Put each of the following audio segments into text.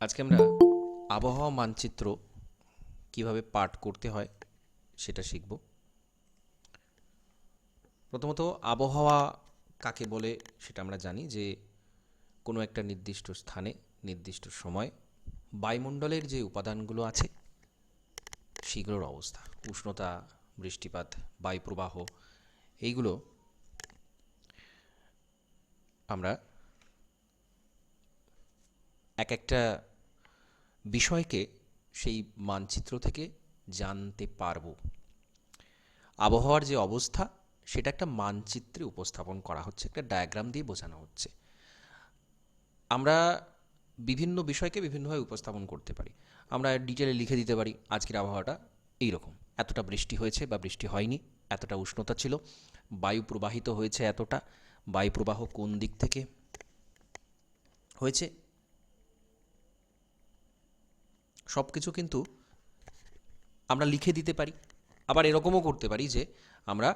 আজকে আমরা আবহাওয়া মানচিত্র কিভাবে পাঠ করতে হয় সেটা শিখব। প্রথমত আবহাওয়া কাকে বলে সেটা আমরা জানি যে কোনো একটা নির্দিষ্ট স্থানে নির্দিষ্ট সময় বায়ুমণ্ডলের যে উপাদানগুলো আছে সেগুলোর অবস্থা, উষ্ণতা, বৃষ্টিপাত, বায়ুপ্রবাহ, এইগুলো আমরা এক একটা বিষয়কে সেই মানচিত্র থেকে জানতে পারবো। আবহাওয়ার যে অবস্থা সেটা একটা মানচিত্রে উপস্থাপন করা হচ্ছে, একটা ডায়াগ্রাম দিয়ে বোঝানো হচ্ছে। আমরা বিভিন্ন বিষয়কে বিভিন্নভাবে উপস্থাপন করতে পারি। আমরা ডিটেলে লিখে দিতে পারি আজকের আবহাওয়াটা এইরকম, এতটা বৃষ্টি হয়েছে বা বৃষ্টি হয়নি, এতটা উষ্ণতা ছিল, বায়ু প্রবাহিত হয়েছে এতটা, বায়ু প্রবাহ কোন দিক থেকে হয়েছে, সব কিছু কিন্তু আমরা লিখে দিতে পারি। আবার এরকমও করতে পারি যে আমরা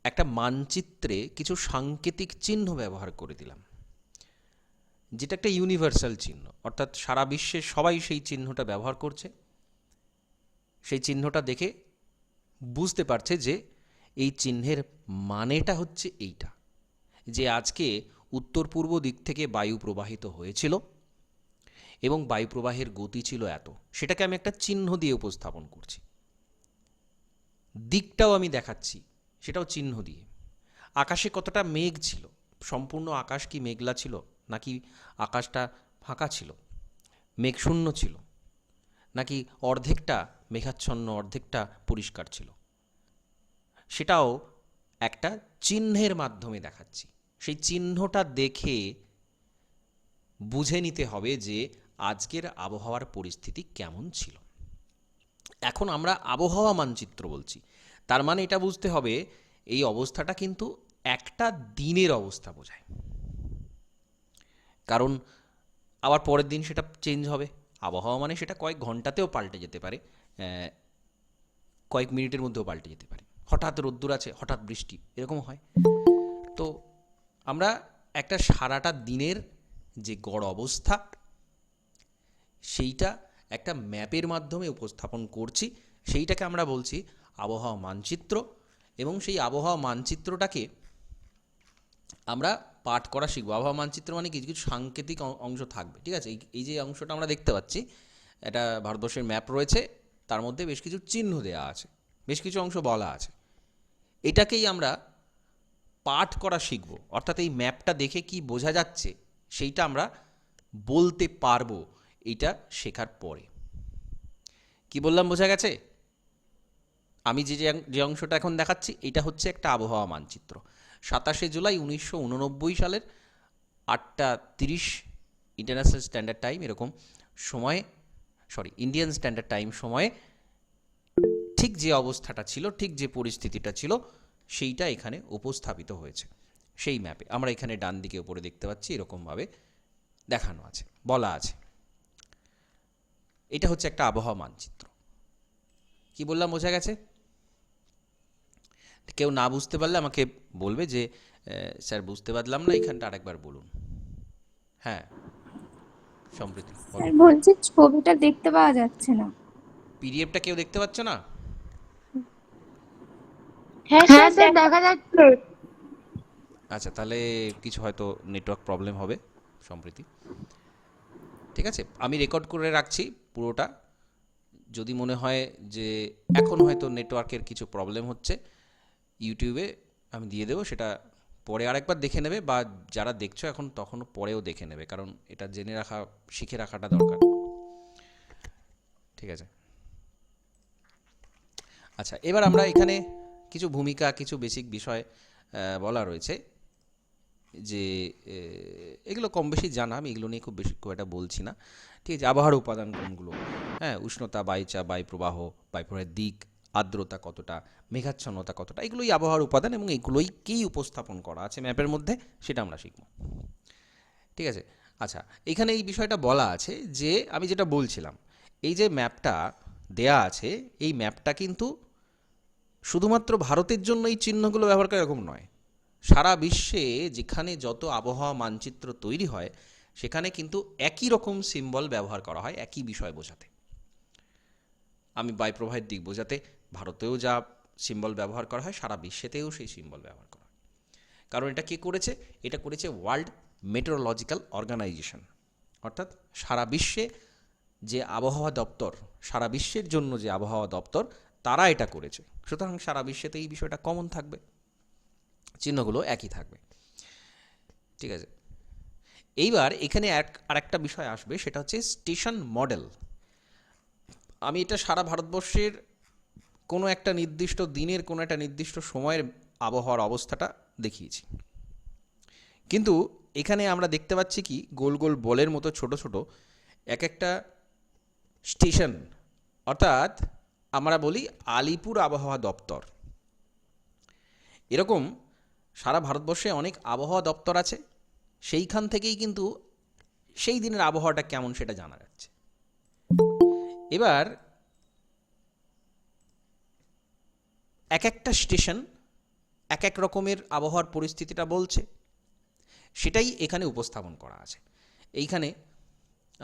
একটা মানচিত্রে কিছু সাংকেতিক চিহ্ন ব্যবহার করে দিলাম, যেটা একটা ইউনিভার্সাল চিহ্ন, অর্থাৎ সারা বিশ্বে সবাই সেই চিহ্নটা ব্যবহার করছে। সেই চিহ্নটা দেখে বুঝতে পারছে যে এই চিহ্নের মানেটা হচ্ছে এইটা, যে আজকে উত্তর পূর্ব দিক থেকে বায়ু প্রবাহিত হয়েছিল এবং বায়ু প্রবাহের গতি ছিল এত, সেটাকে আমি একটা চিহ্ন দিয়ে উপস্থাপন করছি। দিকটাও আমি দেখাচ্ছি, সেটাও চিহ্ন দিয়ে। আকাশে কতটা মেঘ ছিল, সম্পূর্ণ আকাশ কি মেঘলা ছিল, নাকি আকাশটা ফাঁকা ছিল, মেঘশূন্য ছিল, নাকি অর্ধেকটা মেঘাচ্ছন্ন অর্ধেকটা পরিষ্কার ছিল, সেটাও একটা চিহ্নের মাধ্যমে দেখাচ্ছি। সেই চিহ্নটা দেখে বুঝে নিতে হবে যে আজকের আবহাওয়ার পরিস্থিতি কেমন ছিল। এখন আমরা আবহাওয়া মানচিত্র বলছি, তার মানে এটা বুঝতে হবে এই অবস্থাটা কিন্তু একটা দিনের অবস্থা বোঝায়, কারণ আবার পরের দিন সেটা চেঞ্জ হবে। আবহাওয়া মানে সেটা কয়েক ঘন্টাতেও পাল্টে যেতে পারে, কয়েক মিনিটের মধ্যেও পাল্টে যেতে পারে। হঠাৎ রোদ্দুর আছে, হঠাৎ বৃষ্টি, এরকম হয়। তো আমরা একটা সারাটা দিনের যে গড় অবস্থা সেইটা একটা ম্যাপের মাধ্যমে উপস্থাপন করছি, সেইটাকে আমরা বলছি আবহাওয়া মানচিত্র। এবং সেই আবহাওয়া মানচিত্রটাকে আমরা পাঠ করা শিখব। আবহাওয়া মানচিত্র মানে কিছু কিছু সাংকেতিক অংশ থাকবে, ঠিক আছে। এই যে অংশটা আমরা দেখতে পাচ্ছি, এটা ভারতবর্ষের ম্যাপ রয়েছে, তার মধ্যে বেশ কিছু চিহ্ন দেওয়া আছে, বেশ কিছু অংশ বলা আছে। এটাকেই আমরা পাঠ করা শিখব, অর্থাৎ এই ম্যাপটা দেখে কি বোঝা যাচ্ছে সেইটা আমরা বলতে পারবো এইটা শেখার পরে। কি বললাম, বোঝা গেছে? আমি যে অংশটা এখন দেখাচ্ছি এটা হচ্ছে একটা আবহাওয়া মানচিত্র। 27 জুলাই 1989 সালের 8:30 ইন্টারন্যাশনাল স্ট্যান্ডার্ড টাইম এরকম সময়ে, ইন্ডিয়ান স্ট্যান্ডার্ড টাইম সময়ে ঠিক যে অবস্থাটা ছিল, ঠিক যে পরিস্থিতিটা ছিল, সেইটা এখানে উপস্থাপিত হয়েছে সেই ম্যাপে। আমরা এখানে ডান দিকে উপরে দেখতে পাচ্ছি, এরকমভাবে দেখানো আছে, বলা আছে। এটা হচ্ছে একটা আবহাওয়া মানচিত্র। কি বললাম, বোঝা গেছে? কেউ না বুঝতে পারলে আমাকে বলবে যে স্যার বুঝতে পারলাম না, এখানটা আরেকবার বলুন। হ্যাঁ, সম্প্রীতি বলো। স্যার বলছি ছবিটা দেখতে পাওয়া যাচ্ছে না। পিডিএফটা কেউ দেখতে পাচ্ছ না? হ্যাঁ হ্যাঁ স্যার স্যার দেখা দেখা যাচ্ছে। আচ্ছা, তাহলে কিছু হয়তো নেটওয়ার্ক প্রবলেম হবে সম্প্রীতি। ঠিক আছে, আমি রেকর্ড করে রাখছি পুরোটা। যদি মনে হয় যে এখন হয়তো নেটওয়ার্কের কিছু প্রবলেম হচ্ছে, ইউটিউবে আমি দিয়ে দেবো, সেটা পরে আরেকবার দেখে নেবে, বা যারা দেখছো এখন তখনও পরেও দেখে নেবে, কারণ এটা জেনে রাখা, শিখে রাখাটা দরকার। ঠিক আছে। আচ্ছা, এবার আমরা এখানে কিছু ভূমিকা, কিছু বেসিক বিষয় বলা রয়েছে, যে এগুলো কম বেশি জানা, আমি এগুলো নিয়ে খুব বেশি খুব একটা বলছি না। ঠিক আছে, আবহাওয়ার উপাদান কোনগুলো, হ্যাঁ, উষ্ণতা, বায়ুচাপ, বায়ুপ্রবাহ, বায়ুপ্রবাহের দিক, আর্দ্রতা কতটা, মেঘাচ্ছন্নতা কতটা, এগুলোই আবহাওয়ার উপাদান, এবং এগুলোইকেই উপস্থাপন করা আছে ম্যাপের মধ্যে, সেটা আমরা শিখব। ঠিক আছে। আচ্ছা, এখানে এই বিষয়টা বলা আছে যে আমি যেটা বলছিলাম, এই যে ম্যাপটা দেয়া আছে, এই ম্যাপটা কিন্তু শুধুমাত্র ভারতের জন্য এই চিহ্নগুলো ব্যবহার করে এরকম নয়। সারা বিশ্বে যেখানে যত আবহাওয়া মানচিত্র তৈরি হয়, সেখানে কিন্তু একই রকম সিম্বল ব্যবহার করা হয় একই বিষয় বোঝাতে। আমি বায়ুপ্রবাহের দিক বোঝাতে ভারতেও যা সিম্বল ব্যবহার করা হয় সারা বিশ্বেতেও সেই সিম্বল ব্যবহার করা হয়। কারণ এটা কে করেছে? এটা করেছে ওয়ার্ল্ড মেটেরোলজিক্যাল অর্গানাইজেশন, অর্থাৎ সারা বিশ্বে যে আবহাওয়া দপ্তর, সারা বিশ্বের জন্য যে আবহাওয়া দপ্তর, তারা এটা করেছে। সুতরাং সারা বিশ্বেতে এই বিষয়টা কমন থাকবে, চিহ্নগুলো একই থাকবে। ঠিক আছে, এইবার এখানে আরেকটা বিষয় আসবে, সেটা হচ্ছে স্টেশন মডেল। আমি এটা সারা ভারতবর্ষের কোনো একটা নির্দিষ্ট দিনের কোনো একটা নির্দিষ্ট সময়ের আবহাওয়ার অবস্থাটা দেখিয়েছি, কিন্তু এখানে আমরা দেখতে পাচ্ছি কি গোল গোল বলের মতো ছোট ছোট এক একটা স্টেশন, অর্থাৎ আমরা বলি আলিপুর আবহাওয়া দপ্তর। এরকম সারা ভারতবর্ষে অনেক আবহাওয়া দপ্তর আছে, সেইখান থেকেই কিন্তু সেই দিনের আবহাওয়াটা কেমন সেটা জানা যাচ্ছে। এবার এক একটা স্টেশন এক এক রকমের আবহাওয়ার পরিস্থিতিটা বলছে, সেটাই এখানে উপস্থাপন করা আছে। এইখানে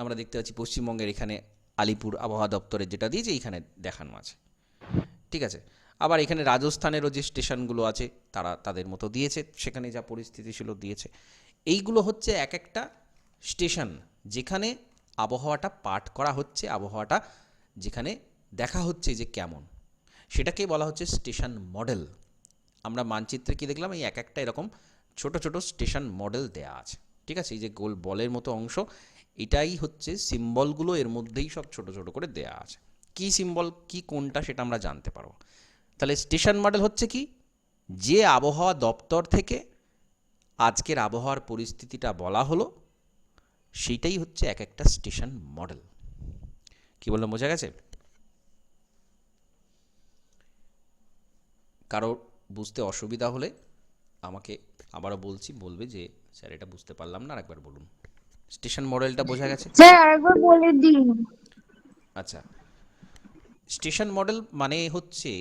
আমরা দেখতে পাচ্ছি পশ্চিমবঙ্গের এখানে আলিপুর আবহাওয়া দপ্তরের যেটা দিয়েছে এইখানে দেখানো আছে। ঠিক আছে, আবার এখানে রাজস্থানেরও যে স্টেশনগুলো আছে তারা তাদের মতো দিয়েছে, সেখানে যা পরিস্থিতি ছিল দিয়েছে। এইগুলো হচ্ছে এক একটা স্টেশন যেখানে আবহাওয়াটা পাঠ করা হচ্ছে, আবহাওয়াটা যেখানে দেখা হচ্ছে যে কেমন, সেটাকে বলা হচ্ছে স্টেশন মডেল। আমরা মানচিত্রে কি দেখলাম, এই এক একটা এরকম ছোট ছোট স্টেশন মডেল দেয়া আছে। ঠিক আছে, এই যে গোল বলের মতো অংশ, এটাই হচ্ছে সিম্বলগুলো, এর মধ্যেই সব ছোট ছোট করে দেয়া আছে। কি সিম্বল কি কোনটা সেটা আমরা জানতে পারবো। তাহলে স্টেশন মডেল হচ্ছে কি, যে আবহাওয়া দপ্তর থেকে আজকের আবহাওয়ার পরিস্থিতিটা বলা হলো, সেইটাই হচ্ছে এক একটা স্টেশন মডেল। কি বললাম, বোঝা গেছে? কারো বুঝতে অসুবিধা হলে আমাকে আবারও বলবে যে স্যার এটা বুঝতে পারলাম না, আরেকবার বলুন। স্টেশন মডেলটা বোঝা গেছে? স্যার আরেকবার বলে দিন। আচ্ছা, স্টেশন মডেল মানে হচ্ছে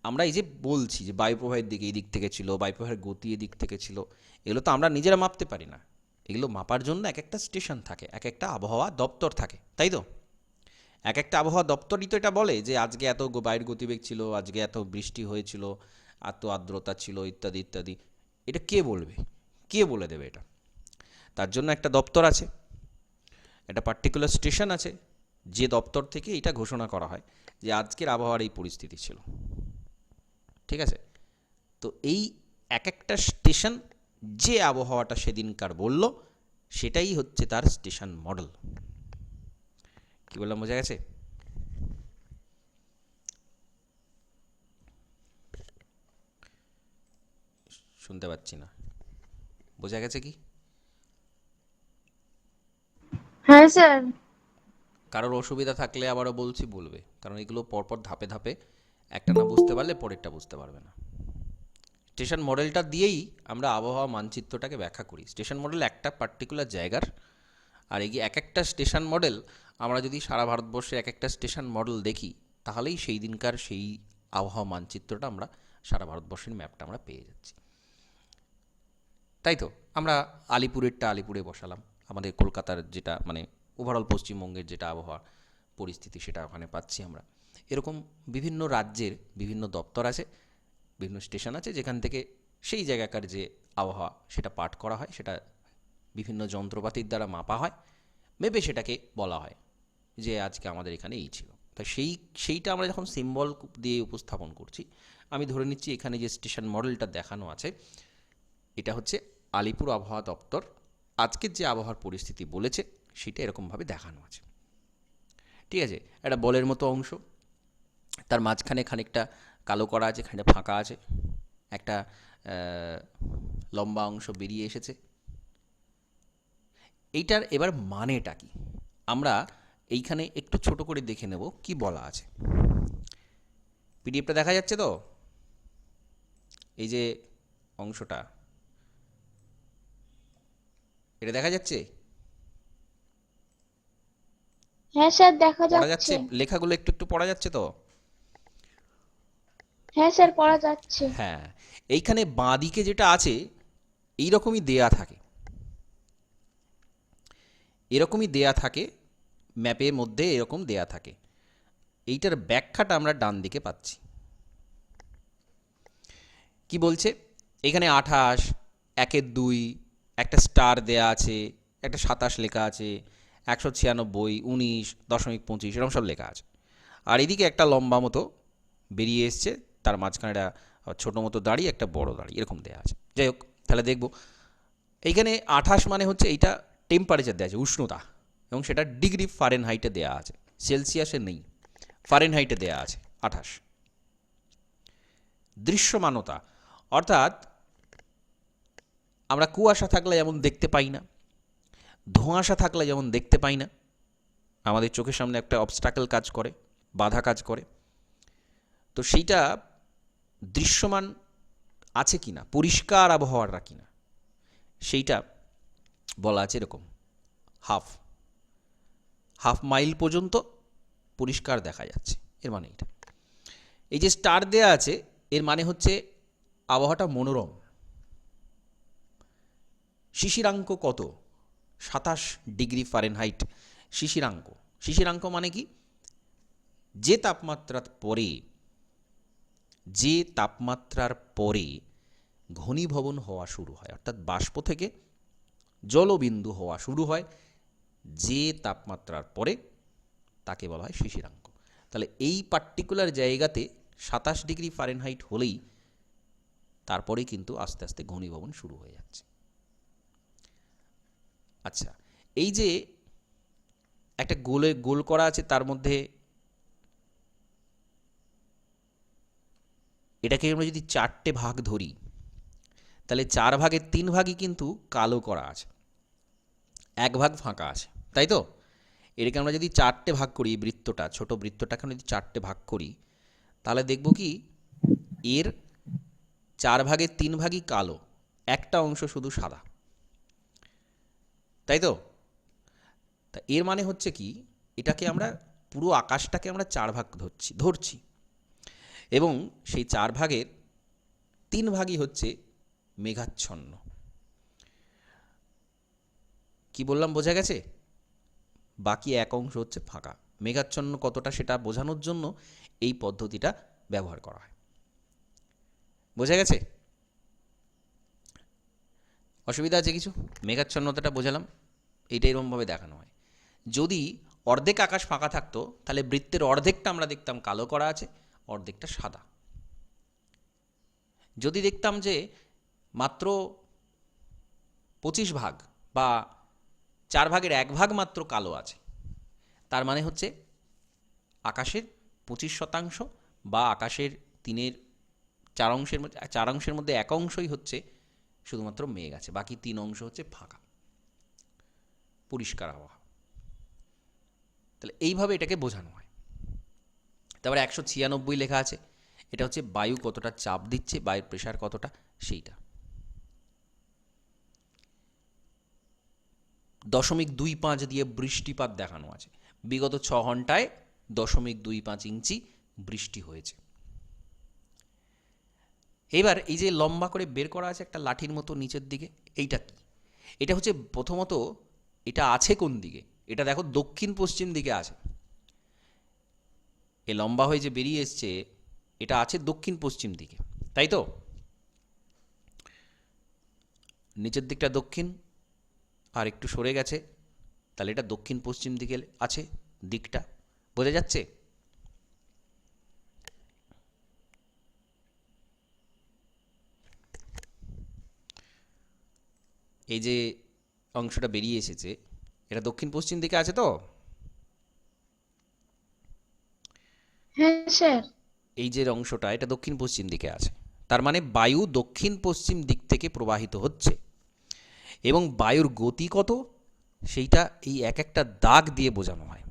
আমরা এই যে বলছি যে বায়ুপ্রবাহের দিকে এই দিক থেকে ছিল, বায়ুপ্রবাহের গতি এদিক থেকে ছিল, এগুলো তো আমরা নিজেরা মাপতে পারি না। এগুলো মাপার জন্য এক একটা স্টেশন থাকে, এক একটা আবহাওয়া দপ্তর থাকে, তাই তো? এক একটা আবহাওয়া দপ্তরই তো এটা বলে যে আজকে এত বায়ুর গতিবেগ ছিল, আজকে এত বৃষ্টি হয়েছিল, এত আর্দ্রতা ছিল, ইত্যাদি ইত্যাদি। এটা কে বলবে? কে বলে দেবে এটা? তার জন্য একটা দপ্তর আছে, একটা পার্টিকুলার স্টেশন আছে, যে দপ্তর থেকে এটা ঘোষণা করা হয় যে আজকের আবহাওয়ার এই পরিস্থিতি ছিল। ঠিক আছে, তো এই এক একটা স্টেশন যে আবহাওয়াটা সেদিনকার বলল, সেটাই হচ্ছে তার স্টেশন মডেল। কি বললাম, বোঝা গেছে? শুনতে পাচ্ছি না, বোঝা গেছে কি? হ্যাঁ স্যার। কারোর অসুবিধা থাকলে আবারও বলবে, কারণ এগুলো পরপর ধাপে ধাপে একটা না বুঝতে পারলে পরেরটা বুঝতে পারবে না। স্টেশন মডেলটা দিয়েই আমরা আবহাওয়া মানচিত্রটাকে ব্যাখ্যা করি। স্টেশন মডেল একটা পার্টিকুলার জায়গার, আর এই এক একটা স্টেশন মডেল আমরা যদি সারা ভারতবর্ষে এক একটা স্টেশন মডেল দেখি, তাহলেই সেই দিনকার সেই আবহাওয়া মানচিত্রটা আমরা সারা ভারতবর্ষের ম্যাপটা আমরা পেয়ে যাচ্ছি। তাই তো আমরা আলিপুরেরটা আলিপুরে বসালাম, আমাদের কলকাতার যেটা মানে ওভারঅল পশ্চিমবঙ্গের যেটা আবহাওয়া পরিস্থিতি সেটা ওখানে পাচ্ছি আমরা। এরকম বিভিন্ন রাজ্যের বিভিন্ন দপ্তর আছে, বিভিন্ন স্টেশন আছে, যেখান থেকে সেই জায়গাকার যে আবহাওয়া সেটা পাঠ করা হয়, সেটা বিভিন্ন যন্ত্রপাতির দ্বারা মাপা হয়, মেপে সেটাকে বলা হয় যে আজকে আমাদের এখানে এই ছিল। তাই সেইটা আমরা যখন সিম্বল দিয়ে উপস্থাপন করছি, আমি ধরে নিচ্ছি এখানে যে স্টেশন মডেলটা দেখানো আছে, এটা হচ্ছে আলিপুর আবহাওয়া দপ্তর আজকের যে আবহাওয়ার পরিস্থিতি বলেছে সেটা এরকমভাবে দেখানো আছে। ঠিক আছে, একটা বলের মতো অংশ, তার মাঝখানে খানিকটা কালো করা আছে, খানিকটা ফাঁকা আছে, একটা লম্বা অংশ বেরিয়ে এসেছে। এইটার এবার মানেটা কি আমরা এইখানে একটু ছোট করে দেখে নেব কি বলা আছে। পিডিএফটা দেখা যাচ্ছে তো? এই যে অংশটা, এটা দেখা যাচ্ছে? হ্যাঁ স্যার দেখা পড়া যাচ্ছে? যাচ্ছে। লেখাগুলো একটু একটু পড়া যাচ্ছে তো? হ্যাঁ স্যার পড়া যাচ্ছে। হ্যাঁ, এইখানে বাঁ দিকে যেটা আছে এই রকমই দেয়া থাকে। এরকমই দেয়া থাকে, ম্যাপের মধ্যে এরকম দেয়া থাকে। এইটার ব্যাখ্যাটা আমরা ডান দিকে পাচ্ছি। কি বলছে এখানে 28, 1-2, একটা স্টার দেয়া আছে, একটা 27 লেখা আছে, 196, 19.25 এরকম সব লেখা আছে। আর এদিকে একটা লম্বা মতো বেরিয়ে এসছে, তার মাঝখানে একটা ছোটো মতো দাড়ি, একটা বড় দাড়ি এরকম দেয়া আছে। যাই হোক, তাহলে দেখব এইখানে 28 মানে হচ্ছে এইটা টেম্পারেচার দেওয়া আছে, উষ্ণতা, এবং সেটা ডিগ্রি ফারেনহাইটে দেওয়া আছে, সেলসিয়াসে নেই, ফারেনহাইটে দেওয়া আছে 28। দৃশ্যমানতা অর্থাৎ আমরা কুয়াশা থাকলে যেমন দেখতে পাই না, ধোঁয়াশা থাকলে যেমন দেখতে পাই না, আমাদের চোখের সামনে একটা অবস্ট্যাকল কাজ করে, বাধা কাজ করে, তো সেইটা দৃশ্যমান আছে কিনা, পরিষ্কার আবহাওয়াটা কিনা, সেইটা বলা আছে এরকম হাফ মাইল পর্যন্ত পরিষ্কার দেখা যাচ্ছে, এর মানে এটা। এই যে স্টার দেয়া আছে এর মানে হচ্ছে আবহাওয়াটা মনোরম। শিশিরাঙ্ক কত? 27 ডিগ্রি ফারেনহাইট শিশিরাঙ্ক। শিশিরাঙ্ক মানে কি? যে তাপমাত্রার পরে ঘনীভবন হওয়া শুরু হয়, অর্থাৎ বাষ্প থেকে জলবিন্দু হওয়া শুরু হয়, যে তাপমাত্রার পরে তাকে বলা হয় শিশিরাঙ্ক। তাহলে এই পার্টিকুলার জায়গাতে 27 ডিগ্রি ফারেনহাইট হলেই তারপরে কিন্তু আস্তে আস্তে ঘনীভবন শুরু হয়ে যাচ্ছে। আচ্ছা, এই যে একটা গোল করা আছে, তার মধ্যে এটাকে আমরা যদি 4টে ভাগ ধরি, তাহলে 4 ভাগের 3 ভাগই কিন্তু কালো করা আছে, 1 ভাগ ফাঁকা আছে, তাই তো? এটাকে আমরা যদি 4টে ভাগ করি, বৃত্তটা, ছোট বৃত্তটাকে আমরা যদি 4টে ভাগ করি, তাহলে দেখব কি এর 4 ভাগের 3 ভাগই কালো, একটা অংশ শুধু সাদা, তাই তো? তা এর মানে হচ্ছে কি, এটাকে আমরা পুরো আকাশটাকে আমরা 4 ভাগ ধরছি, এবং সেই 4 ভাগের 3 ভাগই হচ্ছে মেঘাচ্ছন্ন। কি বললাম বোঝা গেছে? বাকি এক অংশ হচ্ছে ফাঁকা। মেঘাচ্ছন্ন কতটা সেটা বোঝানোর জন্য এই পদ্ধতিটা ব্যবহার করা হয়। বোঝা গেছে? অসুবিধা আছে কিছু? মেঘাচ্ছন্নতাটা বোঝালাম, এইটা এরকমভাবে দেখানো হয়। যদি অর্ধেক আকাশ ফাঁকা থাকতো, তাহলে বৃত্তের অর্ধেকটা আমরা দেখতাম কালো করা আছে, অর্ধেকটা সাদা। যদি দেখতাম যে মাত্র 25 ভাগ বা 4 ভাগের 1 ভাগ মাত্র কালো আছে, তার মানে হচ্ছে আকাশের 25% বা আকাশের 4 অংশের মধ্যে 1 অংশই হচ্ছে শুধুমাত্র মেঘ আছে, বাকি 3 অংশ হচ্ছে ফাঁকা, পরিষ্কার আবহাওয়া। তাহলে এইভাবে এটাকে বোঝানো হয়। তারপরে 196 লেখা আছে, এটা হচ্ছে বায়ু কতটা চাপ দিচ্ছে, বায়ুর প্রেশার কতটা, সেইটা। 0.25 দিয়ে বৃষ্টিপাত দেখানো আছে। বিগত 6 ঘন্টায় 0.25 ইঞ্চি বৃষ্টি হয়েছে। এবার এই যে লম্বা করে বের করা আছে একটা লাঠির মতো নিচের দিকে, এইটা কি? এটা হচ্ছে প্রথমত, এটা আছে কোন দিকে? এটা দেখো দক্ষিণ পশ্চিম দিকে আছে। এ লম্বা হয়ে যে বেরিয়ে এসছে, এটা আছে দক্ষিণ পশ্চিম দিকে, তাই তো? নিচের দিকটা দক্ষিণ, আর একটু সরে গেছে, তাহলে এটা দক্ষিণ পশ্চিম দিকে আছে দিকটা। বোঝা যাচ্ছে? এই যে অংশটা বেরিয়ে এসেছে, এটা দক্ষিণ পশ্চিম দিকে আছে তো? হ্যাঁ স্যার। এই যে অংশটা, এটা দক্ষিণ পশ্চিম দিকে আছে, তার মানে বায়ু দক্ষিণ পশ্চিম দিক থেকে প্রবাহিত হচ্ছে। এবং বায়ুর গতি কত, সেইটা এই এক একটা দাগ দিয়ে বোঝানো হয়।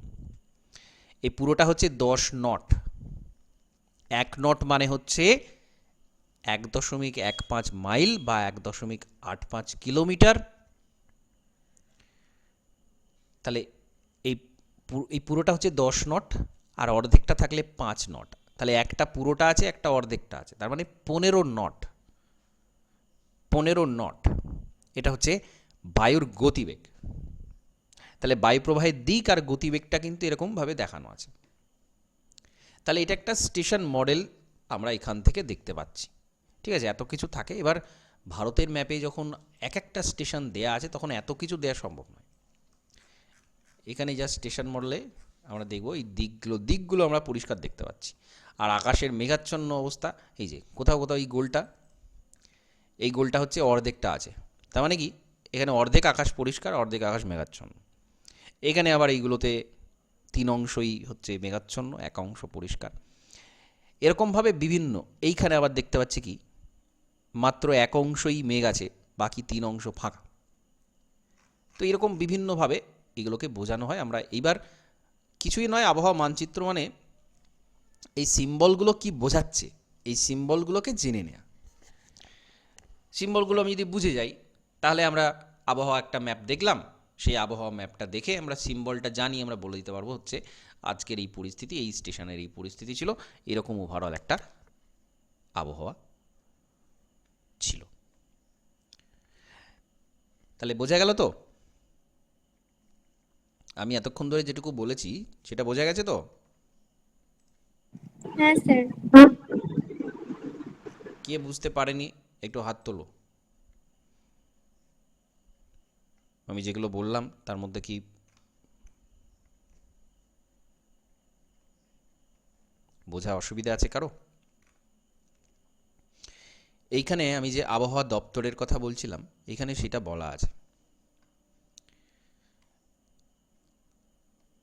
এই পুরোটা হচ্ছে 10 নট। 1 নট মানে হচ্ছে 1.15 মাইল বা 1.85 কিলোমিটার। তাহলে এই পুরোটা হচ্ছে 10 নট, আর অর্ধেকটা থাকলে 5 নট। তাহলে একটা পুরোটা আছে, একটা অর্ধেকটা আছে, তার মানে 15 নট। 15 নট এটা হচ্ছে বায়ুর গতিবেগ। তাহলে বায়ুপ্রবাহের দিক আর গতিবেগটা কিন্তু এরকমভাবে দেখানো আছে। তাহলে এটা একটা স্টেশন মডেল আমরা এখান থেকে দেখতে পাচ্ছি। ঠিক আছে, এত কিছু থাকে। এবার ভারতের ম্যাপে যখন এক একটা স্টেশন দেয়া আছে তখন এত কিছু দেওয়া সম্ভব নয়। এখানে যা স্টেশন মডেলে আমরা দেখব এই দিকগুলো আমরা পরিষ্কার দেখতে পাচ্ছি। আর আকাশের মেঘাচ্ছন্ন অবস্থা, এই যে কোথাও কোথাও এই গোলটা হচ্ছে অর্ধেকটা আছে, তার মানে কি এখানে অর্ধেক আকাশ পরিষ্কার, অর্ধেক আকাশ মেঘাচ্ছন্ন। এখানে আবার এইগুলোতে 3 অংশই হচ্ছে মেঘাচ্ছন্ন, 1 অংশ পরিষ্কার। এরকমভাবে বিভিন্ন, এইখানে আবার দেখতে পাচ্ছি কি মাত্র 1 অংশই মেঘ আছে, বাকি 3 অংশ ফাঁকা। তো এরকম বিভিন্নভাবে এগুলোকে বোঝানো হয়। আমরা এইবার কিছুই নয়, আবহাওয়া মানচিত্র মানে এই সিম্বলগুলো কি বোঝাচ্ছে, এই সিম্বলগুলোকে জেনে নেওয়া। সিম্বলগুলো আমি যদি বুঝে যাই তাহলে আমরা আবহাওয়া একটা ম্যাপ দেখলাম, সেই আবহাওয়া ম্যাপটা দেখে আমরা সিম্বলটা জানি, আমরা বলে দিতে পারবো হচ্ছে আজকের এই পরিস্থিতি, এই স্টেশনের এই পরিস্থিতি ছিল, এরকম ওভারঅল একটা আবহাওয়া ছিল। তাহলে বোঝা গেল তো? আমি এতক্ষণ ধরে যেটুকু বলেছি সেটা বোঝা গেছে তো? হ্যাঁ স্যার। কে বুঝতে পারেনি একটু হাত তোলো। আমি যেগুলো বললাম তার মধ্যে কি বোঝা অসুবিধা আছে কারো? এইখানে আমি যে আবহাওয়া দপ্তরের কথা বলছিলাম, এখানে সেটা বলা আছে।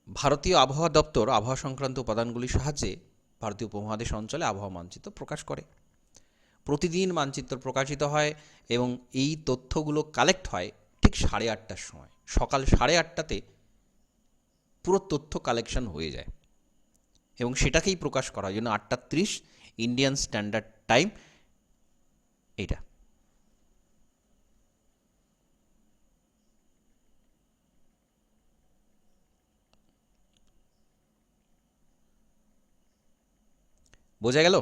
ভারতীয় আবহাওয়া দপ্তর আবহাওয়া সংক্রান্ত উপাদানগুলির সাহায্যে ভারতীয় উপমহাদেশ অঞ্চলে আবহাওয়া মানচিত্র প্রকাশ করে। প্রতিদিন মানচিত্র প্রকাশিত হয় এবং এই তথ্যগুলো কালেক্ট হয় ঠিক 8:30টার সময়। সকাল 8:30টাতে পুরো তথ্য কালেকশন হয়ে যায় এবং সেটাকেই প্রকাশ করা হয় জন্য 8:30 ইন্ডিয়ান স্ট্যান্ডার্ড টাইম এটা। বোঝা গেল?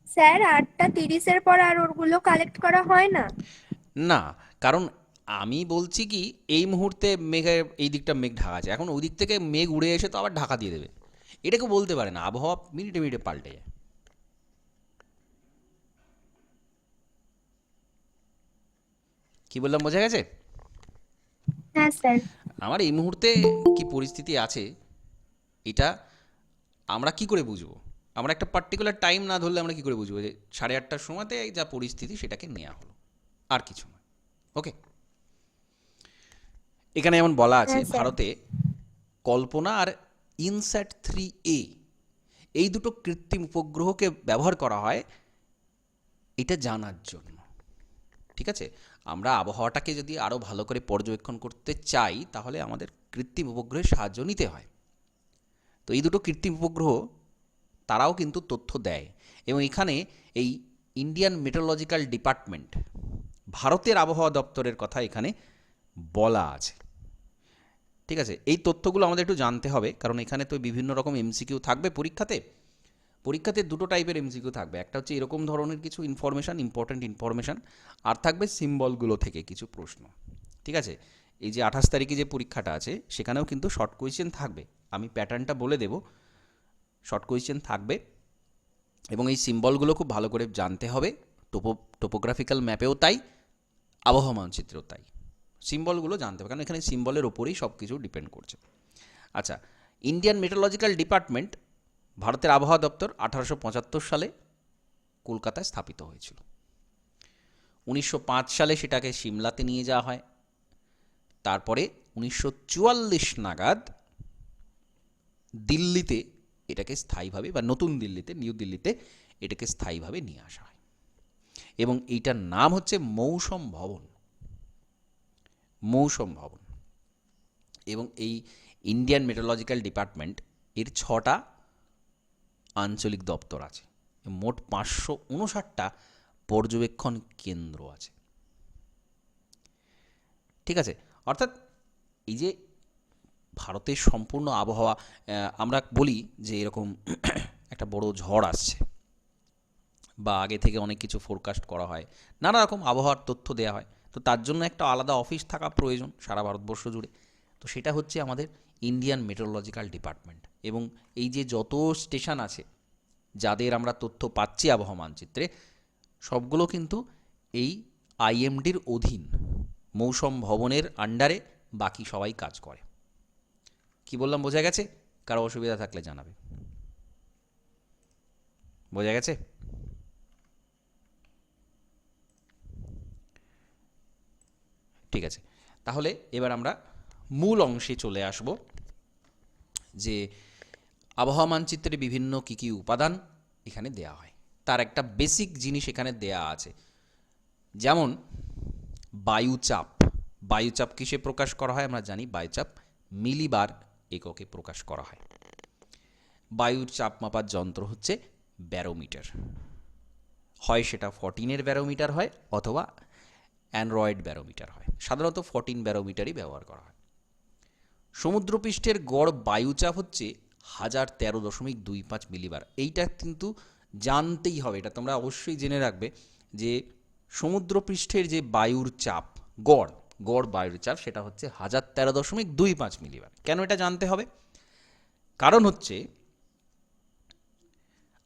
স্যার 8:30-এর পর আর ওগুলো কালেক্ট করা হয় না? না, কারণ আমি বলছি কি এই মুহূর্তে মেঘের এই দিকটা মেঘ ঢাকা আছে, এখন ওই দিক থেকে মেঘ উড়ে এসে তো আবার ঢাকা দিয়ে দেবে, এটাকে বলতে পারে না। আবহাওয়া মিনিটে মিনিটে পাল্টে যায়। কি বললাম বোঝা গেছে? হ্যাঁ স্যার। আমার এই মুহূর্তে কি পরিস্থিতি আছে এটা আমরা কি করে বুঝবো? আমরা একটা পার্টিকুলার টাইম না ধরলে আমরা কি করে বুঝবো যে 8:30টার সময়তে যা পরিস্থিতি সেটাকে নেওয়া হলো, আর কিছু না। ওকে, এখানে যেমন বলা আছে হ্যাঁ স্যার। ভারতে কল্পনা আর ইনস্যাট-3A এই দুটো কৃত্রিম উপগ্রহকে ব্যবহার করা হয় এটা জানার জন্য। ঠিক আছে, আমরা আবহাওয়াটাকে যদি আরও ভালো করে পর্যবেক্ষণ করতে চাই তাহলে আমাদের কৃত্রিম উপগ্রহের সাহায্য নিতে হয়। তো এই দুটো কৃত্রিম উপগ্রহ তারাও কিন্তু তথ্য দেয় এবং এখানে এই ইন্ডিয়ান মেট্রোলজিক্যাল ডিপার্টমেন্ট, ভারতের আবহাওয়া দপ্তরের কথা এখানে বলা আছে। ঠিক আছে, এই তথ্যগুলো আমাদের একটু জানতে হবে কারণ এখানে তো বিভিন্ন রকম এমসিকিউ থাকবে পরীক্ষাতে দুটো টাইপের এমসিকিউ থাকবে। একটা হচ্ছে এরকম ধরনের কিছু ইনফরমেশান, ইম্পর্ট্যান্ট ইনফরমেশান, আর থাকবে সিম্বলগুলো থেকে কিছু প্রশ্ন। ঠিক আছে, এই যে 28 তারিখে যে পরীক্ষাটা আছে সেখানেও কিন্তু শর্ট কোয়েশ্চেন থাকবে, আমি প্যাটার্নটা বলে দেব। শর্ট কোয়েশ্চেন থাকবে এবং এই সিম্বলগুলো খুব ভালো করে জানতে হবে। টোপোগ্রাফিক্যাল ম্যাপেও তাই, আবহাওয়া মানচিত্রেও তাই, সিম্বলগুলো জানতে হবে কারণ এখানে সিম্বলের ওপরেই সব কিছু ডিপেন্ড করছে। আচ্ছা, ইন্ডিয়ান মেট্রোলজিক্যাল ডিপার্টমেন্ট, ভারতের আবহাওয়া দপ্তর 1875 সালে কলকাতায় স্থাপিত হয়েছিল। 1905 সালে সেটাকে সিমলাতে নিয়ে যাওয়া হয়। তারপরে 1944 নাগাদ দিল্লিতে এটাকে স্থায়ীভাবে, বা নতুন দিল্লিতে, নিউ দিল্লিতে এটাকে স্থায়ীভাবে নিয়ে আসা হয় এবং এইটার নাম হচ্ছে মৌসম ভবন। এবং এই ইন্ডিয়ান মেট্রোলজিক্যাল ডিপার্টমেন্ট এর 6টা আঞ্চলিক দপ্তর আছে, মোট 559টা পর্যবেক্ষণ কেন্দ্র আছে। ঠিক আছে, অর্থাৎ এই যে ভারতের সম্পূর্ণ আবহাওয়া আমরা বলি যে এরকম একটা বড় ঝড় আসছে, বা আগে থেকে অনেক কিছু ফোরকাস্ট করা হয়, নানা রকম আবহাওয়ার তথ্য দেওয়া হয়। তো তার জন্য একটা আলাদা অফিস থাকা প্রয়োজন সারা ভারতবর্ষ জুড়ে। তো সেটা হচ্ছে আমাদের ইন্ডিয়ান মেটেরোলজিক্যাল ডিপার্টমেন্ট। এবং এই যে যত স্টেশন আছে যাদের আমরা তথ্য পাচ্ছি আবহাওয়া মানচিত্রে, সবগুলো কিন্তু এই আইএমডির অধীন, মৌসুম ভবনের আন্ডারে বাকি সবাই কাজ করে। কি বললাম বোঝা গেছে? কারো অসুবিধা থাকলে জানাবে। বোঝা গেছে? ঠিক আছে, তাহলে এবার আমরা মূল অংশে চলে আসব, যে আবহাওয়া মানচিত্রে বিভিন্ন কী কী উপাদান এখানে দেয়া হয়, তার একটা বেসিক জিনিস এখানে দেয়া আছে। যেমন বায়ুচাপ। বায়ুচাপ কিসে প্রকাশ করা হয়? আমরা জানি বায়ুচাপ মিলিবার এককে প্রকাশ করা হয়। বায়ুর চাপ মাপার যন্ত্র হচ্ছে ব্যারোমিটার, হয় সেটা 14-এর ব্যারোমিটার হয় অথবা অ্যান্ড্রয়েড ব্যারোমিটার হয়। সাধারণত 14 ব্যারোমিটারই ব্যবহার করা হয়। সমুদ্রপৃষ্ঠের গড় বায়ুচাপ হচ্ছে 1013.25 মিলিবার। এইটা কিন্তু জানতেই হবে, এটা তোমরা অবশ্যই জেনে রাখবে যে সমুদ্রপৃষ্ঠের যে বায়ুর চাপ, গড় গড় বায়ুর চাপ, সেটা হচ্ছে 1013.25 মিলিবার। কেন এটা জানতে হবে? কারণ হচ্ছে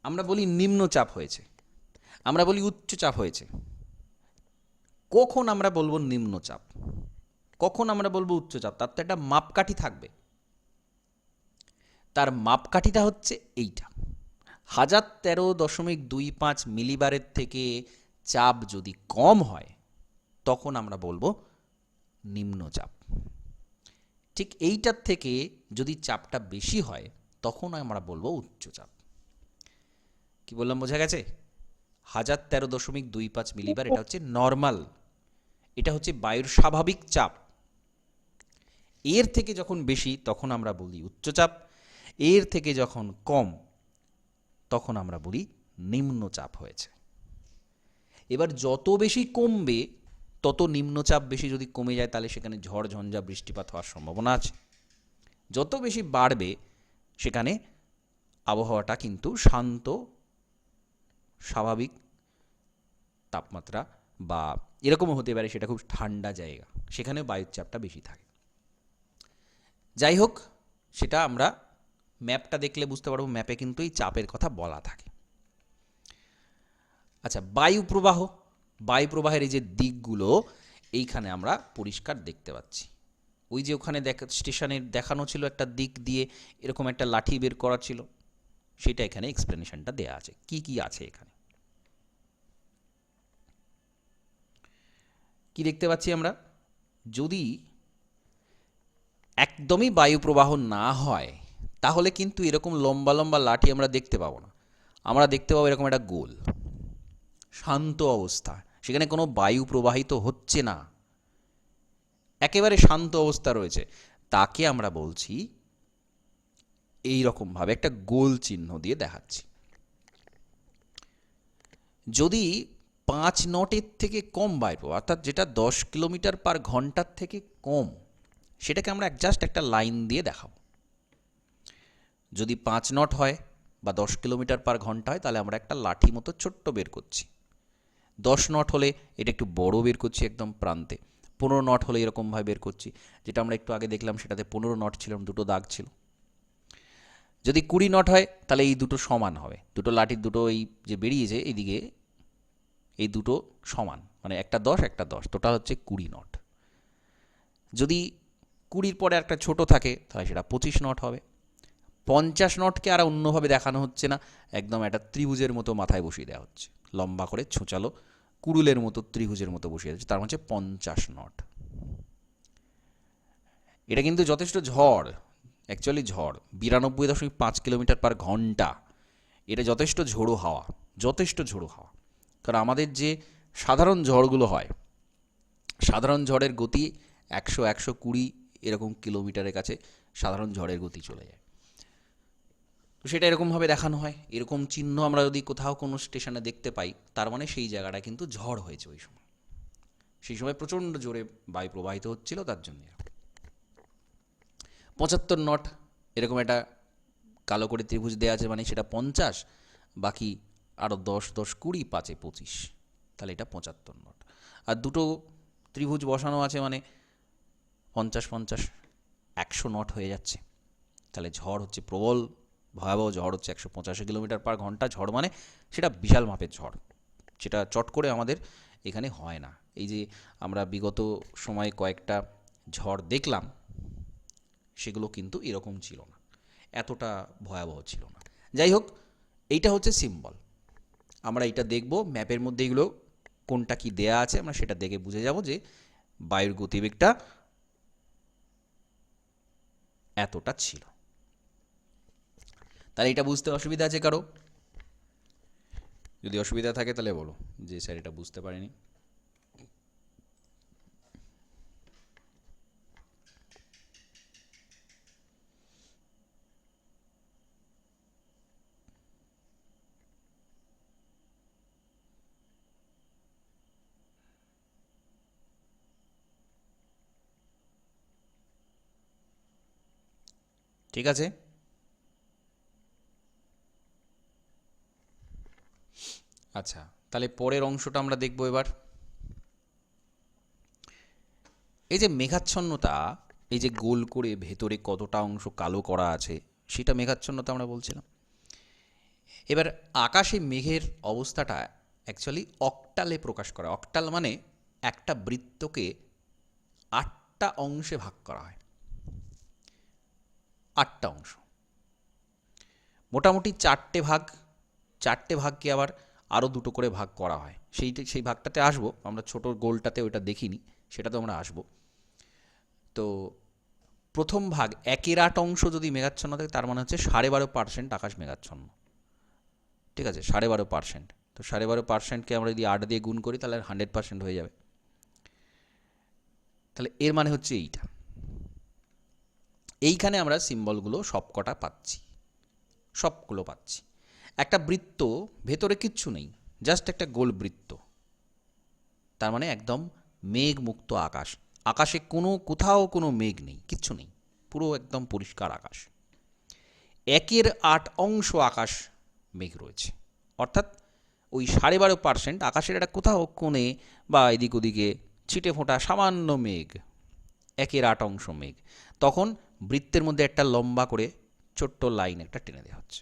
আমরা বলি নিম্নচাপ হয়েছে, আমরা বলি উচ্চচাপ হয়েছে। কখন আমরা বলবো নিম্নচাপ, কখন আমরা বলবো উচ্চচাপ, তার তো একটা মাপকাঠি থাকবে। তার মাপকাঠিটা হচ্ছে এইটা, 1013.25 মিলিবারের থেকে চাপ যদি কম হয় তখন আমরা বলবো নিম্নচাপ। ঠিক এইটার থেকে যদি চাপটা বেশি হয় তখন আমরা বলবো উচ্চচাপ। কি বললাম বোঝা গেছে? 1013.25 মিলিবার এটা হচ্ছে নর্মাল, এটা হচ্ছে বায়ুর স্বাভাবিক চাপ। এর থেকে যখন বেশি তখন আমরা বলি উচ্চচাপ, এর থেকে যখন কম তখন আমরা বলি নিম্নচাপ হয়েছে। এবার যত বেশি কমবে তত নিম্নচাপ বেশি যদি কমে যায় তাহলে সেখানে ঝড় ঝঞ্ঝা বৃষ্টিপাত হওয়ার সম্ভাবনা আছে। যত বেশি বাড়বে সেখানে আবহাওয়াটা কিন্তু শান্ত স্বাভাবিক তাপমাত্রা, বা এরকমও হতে পারে সেটা খুব ঠান্ডা জায়গা, সেখানে বায়ুর চাপটা বেশি থাকে। যাই হোক, সেটা আমরা ম্যাপটা দেখলে বুঝতে পারবো, ম্যাপে কিন্তু এই চাপের কথা বলা থাকে। আচ্ছা, বায়ু প্রবাহ, বায়ু প্রবাহের এই যে দিকগুলো এইখানে আমরা পরিষ্কার দেখতে পাচ্ছি। ওই যে ওখানে স্টেশনে দেখানো ছিল একটা দিক দিয়ে এরকম একটা লাঠি বের করা ছিল, সেটা এখানে এক্সপ্লেনেশনটা দেয়া আছে কি কি আছে এখানে। কি দেখতে পাচ্ছি আমরা? যদি একদমই বায়ু প্রবাহ না হয় তাহলে কিন্তু এরকম লম্বা লম্বা লাঠি আমরা দেখতে পাবো না। আমরা দেখতে পাবো এরকম একটা গোল শান্ত অবস্থা, সেখানে কোনো বায়ু প্রবাহিত হচ্ছে না, একেবারে শান্ত অবস্থা রয়েছে। তাকে আমরা বলছি এই রকমভাবে একটা গোল চিহ্ন দিয়ে দেখাচ্ছি। যদি 5 নটের থেকে কম বায়ু প্রবাহ, অর্থাৎ যেটা 10 কিলোমিটার পার ঘন্টার থেকে কম, সেটাকে আমরা জাস্ট একটা লাইন দিয়ে দেখাবো। যদি 5 নট হয় বা 10 কিলোমিটার পার ঘন্টা হয় তাহলে আমরা একটা লাঠি মতো ছোট্ট বের করছি। 10 নট হলে এটা একটু বড় বের করছি একদম প্রান্তে। 15 নট হলে এরকমভাবে বের করছি, যেটা আমরা একটু আগে দেখলাম সেটাতে 15 নট ছিল, দুটো দাগ ছিল। যদি 20 নট হয় তাহলে এই দুটো সমান হবে, দুটো লাঠির দুটো এই যে বেরিয়েছে এইদিকে এই দুটো সমান, মানে একটা 10 একটা 10, টোটাল হচ্ছে 20 নট। যদি 20-র পরে একটা ছোট থাকে তাহলে সেটা 25 নট হবে। 50 নটকে আর অন্যভাবে দেখানো হচ্ছে না, একদম একটা ত্রিভুজের মতো মাথায় বসিয়ে দেওয়া হচ্ছে, লম্বা করে ছুঁচালো কুড়ুলের মতো ত্রিভুজের মতো বসিয়ে দিচ্ছে, তার হচ্ছে 50 নট। এটা কিন্তু যথেষ্ট ঝড়, অ্যাকচুয়ালি ঝড় 92.5 কিলোমিটার পার ঘন্টা, এটা যথেষ্ট ঝোড়ো হাওয়া, যথেষ্ট ঝোড়ো হাওয়া। কারণ আমাদের যে সাধারণ ঝড়গুলো হয়, সাধারণ ঝড়ের গতি 100-120 এরকম কিলোমিটারের কাছে সাধারণ ঝড়ের গতি চলে যায়। তো সেটা এরকমভাবে দেখানো হয়। এরকম চিহ্ন আমরা যদি কোথাও কোনো স্টেশনে দেখতে পাই তার মানে সেই জায়গাটা কিন্তু ঝড় হয়েছে ওই সময়, সেই সময় প্রচণ্ড জোরে বায়ু প্রবাহিত হচ্ছিল, তার জন্য। 75 নট এরকম একটা কালো করে ত্রিভুজ দেওয়া আছে, মানে সেটা 50, বাকি আরও 10 10 20 5 25, তাহলে এটা 75 নট। আর দুটো ত্রিভুজ বসানো আছে মানে 50 50 100 নট হয়ে যাচ্ছে। তাহলে ঝড় হচ্ছে প্রবল ভয়াবহ ঝড় হচ্ছে 185 কিলোমিটার পার ঘন্টা ঝড়, মানে সেটা বিশাল মাপের ঝড়, সেটা চট করে আমাদের এখানে হয় না। এই যে আমরা বিগত সময়ে কয়েকটা ঝড় দেখলাম, সেগুলো কিন্তু এরকম ছিল না, এতটা ভয়াবহ ছিল না। যাই হোক, এইটা হচ্ছে সিম্বল। আমরা এটা দেখব ম্যাপের মধ্যে, এগুলো কোনটা কি দেয়া আছে আমরা সেটা দেখে বুঝে যাব যে বায়ুর গতিবেগটা এতটা ছিল। তাহলে এটা বুঝতে অসুবিধা আছে কারো? যদি অসুবিধা থাকে তাহলে বলো যে স্যার এটা বুঝতে পারিনি। ঠিক আছে, আচ্ছা তাহলে পরের অংশটা আমরা দেখব এবার। এই যে মেঘাচ্ছন্নতা, এই যে গোল করে ভেতরে কতটা অংশ কালো করা আছে সেটা মেঘাচ্ছন্নতা আমরা বলছিলাম। এবার আকাশে মেঘের অবস্থাটা অ্যাকচুয়ালি অক্টালে প্রকাশ করা। অক্টাল মানে একটা বৃত্তকে 8টা অংশে ভাগ করা হয়, 8টা অংশ, মোটামুটি 4টে ভাগ, 4টে ভাগকে আবার আরও দুটো করে ভাগ করা হয়। সেই ভাগটাতে আসবো আমরা, ছোট গোলটাতে ওইটা দেখিনি, সেটাতে আমরা আসবো। তো প্রথম ভাগ 1/8 অংশ যদি মেঘাচ্ছন্ন থাকে তার মানে হচ্ছে 12.5% আকাশ মেঘাচ্ছন্ন। ঠিক আছে, 12.5%। তো 12.5%কে আমরা যদি 8 দিয়ে গুণ করি তাহলে 100% হয়ে যাবে। তাহলে এর মানে হচ্ছে এইটা। এইখানে আমরা সিম্বলগুলো সবকটা পাচ্ছি, সবগুলো পাচ্ছি। একটা বৃত্ত, ভেতরে কিচ্ছু নেই, জাস্ট একটা গোল বৃত্ত, তার মানে একদম মেঘ মুক্ত আকাশ। আকাশে কোথাও কোনো মেঘ নেই, কিচ্ছু নেই, পুরো একদম পরিষ্কার আকাশ। 1/8 অংশ আকাশ মেঘ রয়েছে, অর্থাৎ ওই 12.5% আকাশের একটা কোথাও কোণে বা এদিক ওদিকে ছিটে ফোঁটা সামান্য মেঘ, 1/8 অংশ মেঘ। তখন বৃত্তের মধ্যে একটা লম্বা করে ছোট্ট লাইন একটা টেনে দেওয়া হচ্ছে।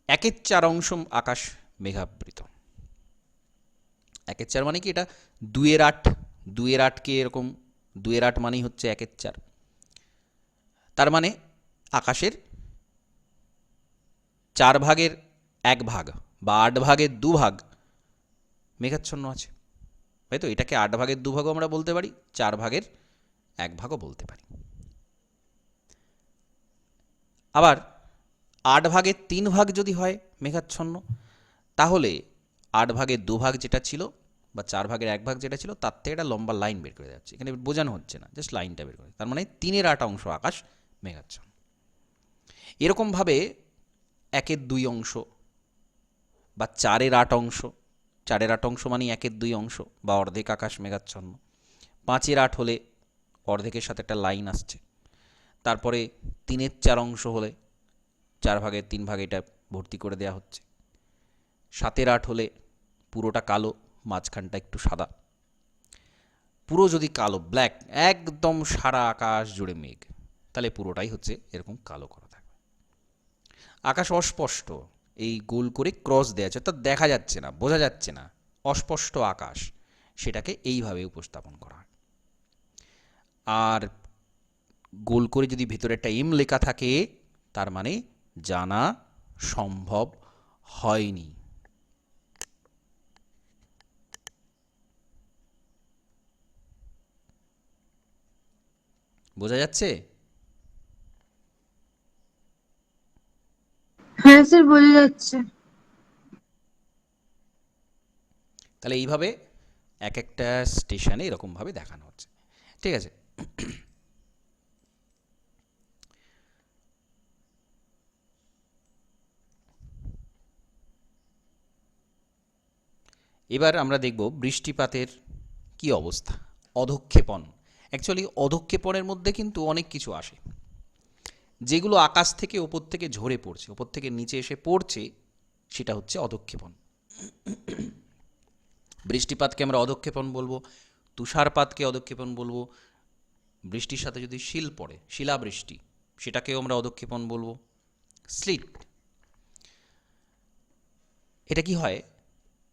1/4 অংশ আকাশ মেঘাবৃত। 1/4 মানে কি, এটা 2/8, 2/8কে এরকম 2/8 মানেই হচ্ছে 1/4। তার মানে আকাশের 4 ভাগের 1 ভাগ বা 8 ভাগের 2 ভাগ মেঘাচ্ছন্ন আছে, তাই তো? এটাকে 8 ভাগের 2 ভাগও আমরা বলতে পারি, 4 ভাগের 1 ভাগও বলতে পারি। আবার 8 ভাগের 3 ভাগ যদি হয় মেঘাচ্ছন্ন, তাহলে 8 ভাগের 2 ভাগ যেটা ছিল বা 4 ভাগের 1 ভাগ যেটা ছিল তার থেকে একটা লম্বা লাইন বের করে যাচ্ছে। এখানে বোঝানো হচ্ছে না, জাস্ট লাইনটা বের করে, তার মানে 3/8 অংশ আকাশ মেঘাচ্ছন্ন। এরকমভাবে 1/2 অংশ বা 4/8 অংশ, 4/8 অংশ মানে 1/2 অংশ বা অর্ধেক আকাশ মেঘাচ্ছন্ন। 5/8 হলে অর্ধেকের সাথে একটা লাইন আসছে। তারপরে 3/4 অংশ হলে 4 ভাগের 3 ভাগ এটা ভর্তি করে দেওয়া হচ্ছে। 7/8 হলে পুরোটা কালো, মাঝখানটা একটু সাদা। পুরো যদি কালো, ব্ল্যাক, একদম সারা আকাশ জুড়ে মেঘ, তাহলে পুরোটাই হচ্ছে এরকম কালো করা থাকবে। আকাশ অস্পষ্ট, এই গোল করে ক্রস দেওয়া আছে, অর্থাৎ দেখা যাচ্ছে না, বোঝা যাচ্ছে না, অস্পষ্ট আকাশ, সেটাকে এইভাবে উপস্থাপন করা হয়। আর গোল করে যদি ভেতরে একটা এম লেখা থাকে তার মানে জানা সম্ভব হয়নি। বোঝা যাচ্ছে? হ্যাঁ স্যার, বোঝা যাচ্ছে। তাহলে এইভাবে এক একটা স্টেশনে এরকমভাবে দেখানো হচ্ছে। ঠিক আছে, এবার আমরা দেখব বৃষ্টিপাতের কি অবস্থা। অধক্ষেপণ, অ্যাকচুয়ালি অধঃক্ষেপণের মধ্যে কিন্তু অনেক কিছু আসে, যেগুলো আকাশ থেকে ওপর থেকে ঝরে পড়ছে, ওপর থেকে নিচে এসে পড়ছে, সেটা হচ্ছে অধঃক্ষেপণ। বৃষ্টিপাতকে আমরা অধঃক্ষেপণ বলবো, তুষারপাতকে অধঃক্ষেপণ বলবো, বৃষ্টির সাথে যদি শিল পড়ে, শিলাবৃষ্টি, সেটাকেও আমরা অধঃক্ষেপণ বলবো। স্লিট, এটা কি হয়,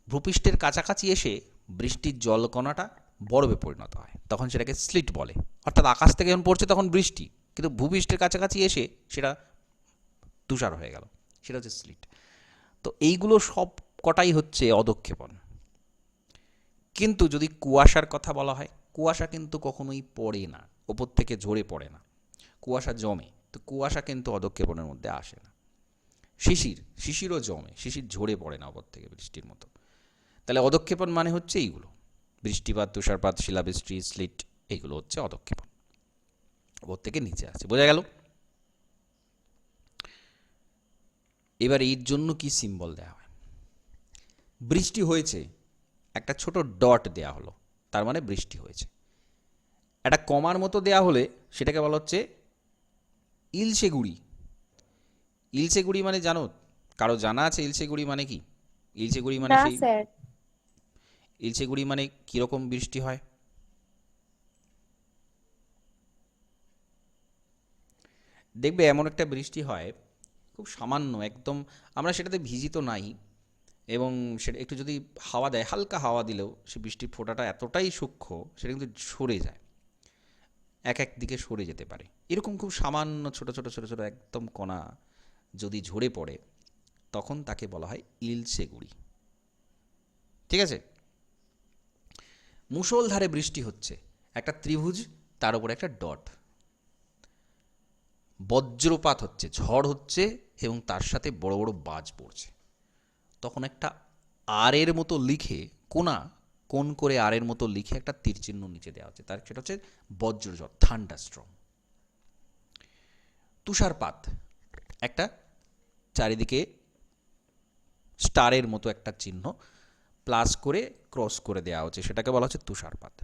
ভূপৃষ্ঠের কাছাকাছি এসে বৃষ্টির জলকণাটা বরফে পরিণত হয়, তখন সেটাকে স্লিট বলে। অর্থাৎ আকাশ থেকে যখন পড়ছে তখন বৃষ্টি, কিন্তু ভূপৃষ্ঠের কাছাকাছি এসে সেটা তুষার হয়ে গেল, সেটা হচ্ছে স্লিট। তো এইগুলো সব কটাই হচ্ছে অধঃক্ষেপণ। কিন্তু যদি কুয়াশার কথা বলা হয়, কুয়াশা কিন্তু কখনোই পড়ে না, ওপর থেকে ঝরে পড়ে না, কুয়াশা জমে, তো কুয়াশা কিন্তু অধঃক্ষেপণের মধ্যে আসে না। শিশিরও জমে, শিশির ঝরে পড়ে না ওপর থেকে বৃষ্টির মতো। তাহলে অধঃক্ষেপণ মানে হচ্ছে এইগুলো, বৃষ্টিপাত, তুষারপাত, শিলাবৃষ্টি, স্লিট, এইগুলো হচ্ছে অধঃক্ষেপণ, ওপর থেকে নিচে আসে। বোঝা গেল? এবার এর জন্য কি সিম্বল দেওয়া হয়? বৃষ্টি হয়েছে, একটা ছোট ডট দেয়া হলো, তার মানে বৃষ্টি হয়েছে। একটা কমার মতো দেয়া হলে সেটাকে বলা হচ্ছে ইলশে গুড়ি। ইলশে গুড়ি মানে জানো? কারো জানা আছে ইলশে গুড়ি মানে কি? ইলশে গুড়ি মানে না সেই, স্যার। ইলশে গুড়ি মানে কিরকম বৃষ্টি হয়? দেখবে এমন একটা বৃষ্টি হয়, খুব সামান্য একদম, আমরা সেটাতে ভিজি তো নাই, এবং সেটা একটু যদি হাওয়া দেয়, হালকা হাওয়া দিলেও সে বৃষ্টির ফোঁটাটা এতটাই সূক্ষ্ম, সেটা কিন্তু সরে যায়, এক এক দিকে সরে যেতে পারে। এরকম খুব সামান্য ছোট ছোট ছোট ছোট একদম কণা যদি ঝরে পড়ে, তখন তাকে বলা হয় ইলশে গুড়ি। ঠিক আছে? মুষলধারে বৃষ্টি হচ্ছে, একটা ত্রিভুজ, তার উপরে একটা ডট। বজ্রপাত হচ্ছে, ঝড় হচ্ছে, এবং তার সাথে বড় বড় বাজ পড়ছে, তখন একটা আরের মতো লিখে, কোন করে আরের মতো লিখে একটা তীর চিহ্ন নিচে দেওয়া হচ্ছে, তার সেটা হচ্ছে বজ্রঝড়, থান্ডারস্টর্ম। তুষারপাত, একটা চারিদিকে স্টারের মতো একটা চিহ্ন প্লাস করে ক্রস করে দেওয়া হচ্ছে, সেটাকে বলা হচ্ছে তুষারপাত।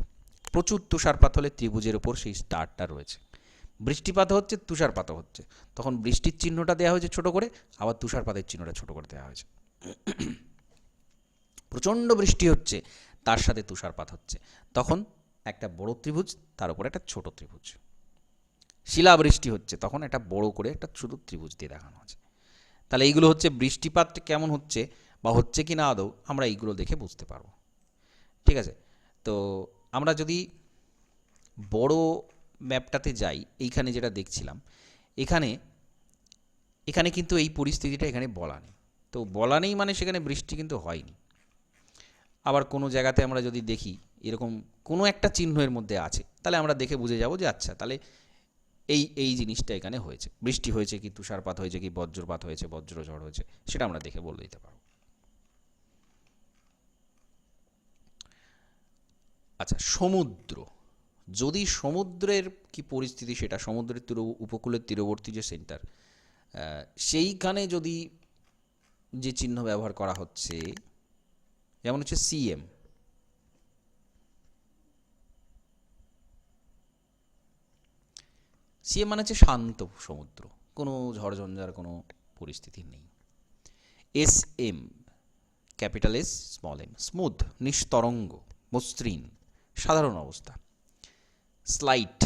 প্রচুর তুষারপাত হলে ত্রিভুজের উপর সেই স্টারটা রয়েছে। বৃষ্টিপাত হচ্ছে, তুষারপাতও হচ্ছে, তখন বৃষ্টির চিহ্নটা দেওয়া হয়েছে ছোট করে, আবার তুষারপাতের চিহ্নটা ছোট করে দেওয়া হয়েছে। প্রচণ্ড বৃষ্টি হচ্ছে, তার সাথে তুষারপাত হচ্ছে, তখন একটা বড় ত্রিভুজ, তার উপরে একটা ছোট ত্রিভুজ। শিলাবৃষ্টি হচ্ছে, তখন একটা বড় করে একটা ছোট ত্রিভুজ দিয়ে দেখানো আছে। তাহলে এইগুলো হচ্ছে বৃষ্টিপাত কেমন হচ্ছে বা হচ্ছে কি না আদৌ, আমরা এইগুলো দেখে বুঝতে পারবো। ঠিক আছে? তো আমরা যদি বড় ম্যাপটাতে যাই, এইখানে যেটা দেখছিলাম, এখানে এখানে কিন্তু এই পরিস্থিতিটা এখানে বলা নেই। তো বলা নেই মানে সেখানে বৃষ্টি কিন্তু হয়নি। আবার কোনো জায়গাতে আমরা যদি দেখি এরকম কোনো একটা চিহ্নের মধ্যে আছে, তাহলে আমরা দেখে বুঝে যাব যে আচ্ছা, তাহলে এই এই জিনিসটা এখানে হয়েছে, বৃষ্টি হয়েছে কি, তুষারপাত হয়েছে কি, বজ্রপাত হয়েছে, বজ্রঝড় হয়েছে, সেটা আমরা দেখে বলে দিতে পারব। আচ্ছা, সমুদ্র, যদি সমুদ্রের কি পরিস্থিতি, সেটা সমুদ্রের উপকূলের তীরবর্তী যে সেন্টার, সেইখানে যদি যে চিহ্ন ব্যবহার করা হচ্ছে, যেমন হচ্ছে সিএম, সিএম মানে হচ্ছে শান্ত সমুদ্র, কোনো ঝড়ঝঞ্ঝার কোনো পরিস্থিতি নেই। S M, capital S small M, smooth, নিস্তরঙ্গ, মসৃণ, সাধারণ অবস্থা। স্লাইট,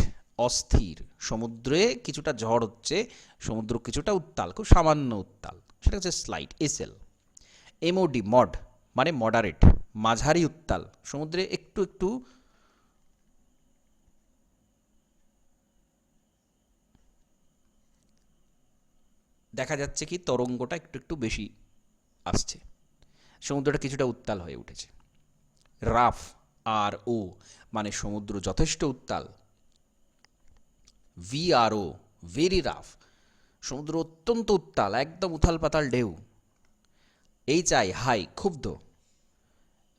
অস্থির, সমুদ্রে কিছুটা ঝড় হচ্ছে, সমুদ্র কিছুটা উত্তাল, খুব সামান্য উত্তাল, সেটা হচ্ছে স্লাইট, এসএল। এমওডি, মড, মানে মডারেট, মাঝারি উত্তাল, সমুদ্রে একটু একটু দেখা যাচ্ছে কি তরঙ্গটা একটু একটু বেশি আসছে, সমুদ্রটা কিছুটা উত্তাল হয়ে উঠেছে। রাফ, আর ও, মানে সমুদ্র যথেষ্ট উত্তাল। ভিআরও, ভেরি রাফ, সমুদ্র অত্যন্ত উত্তাল, একদম উথাল পাতাল ঢেউ। এইচআই, হাই, ক্ষুব্ধ।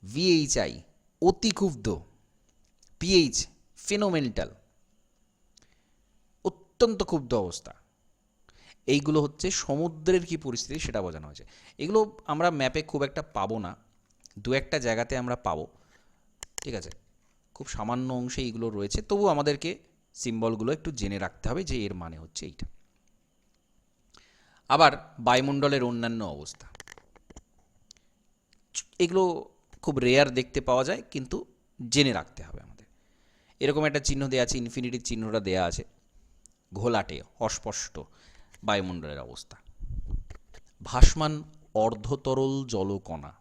ভিএইচআই, অতি ক্ষুব্ধ। পিএইচ, ফিনোমেন্টাল, অত্যন্ত ক্ষুব্ধ অবস্থা। এইগুলো হচ্ছে সমুদ্রের কি পরিস্থিতি সেটা বোঝানো হয়েছে। এগুলো আমরা ম্যাপে খুব একটা পাবো না, দু একটা জায়গাতে আমরা পাবো। ঠিক আছে? খুব খুব সামান্য অংশে এইগুলো রয়েছে, তবু আমাদেরকে সিম্বলগুলো একটু জেনে রাখতে হবে যে এর মানে হচ্ছে এইটা। আবার বায়ুমণ্ডলের অন্যান্য অবস্থা, এগুলো খুব রেয়ার দেখতে পাওয়া যায়, কিন্তু জেনে রাখতে হবে আমাদের। এরকম একটা চিহ্ন দেওয়া আছে, ইনফিনিটির চিহ্নটা দেওয়া আছে, ঘোলাটে অস্পষ্ট বায়ুমণ্ডলের অবস্থা। ভাসমান অর্ধতরল জলকণা,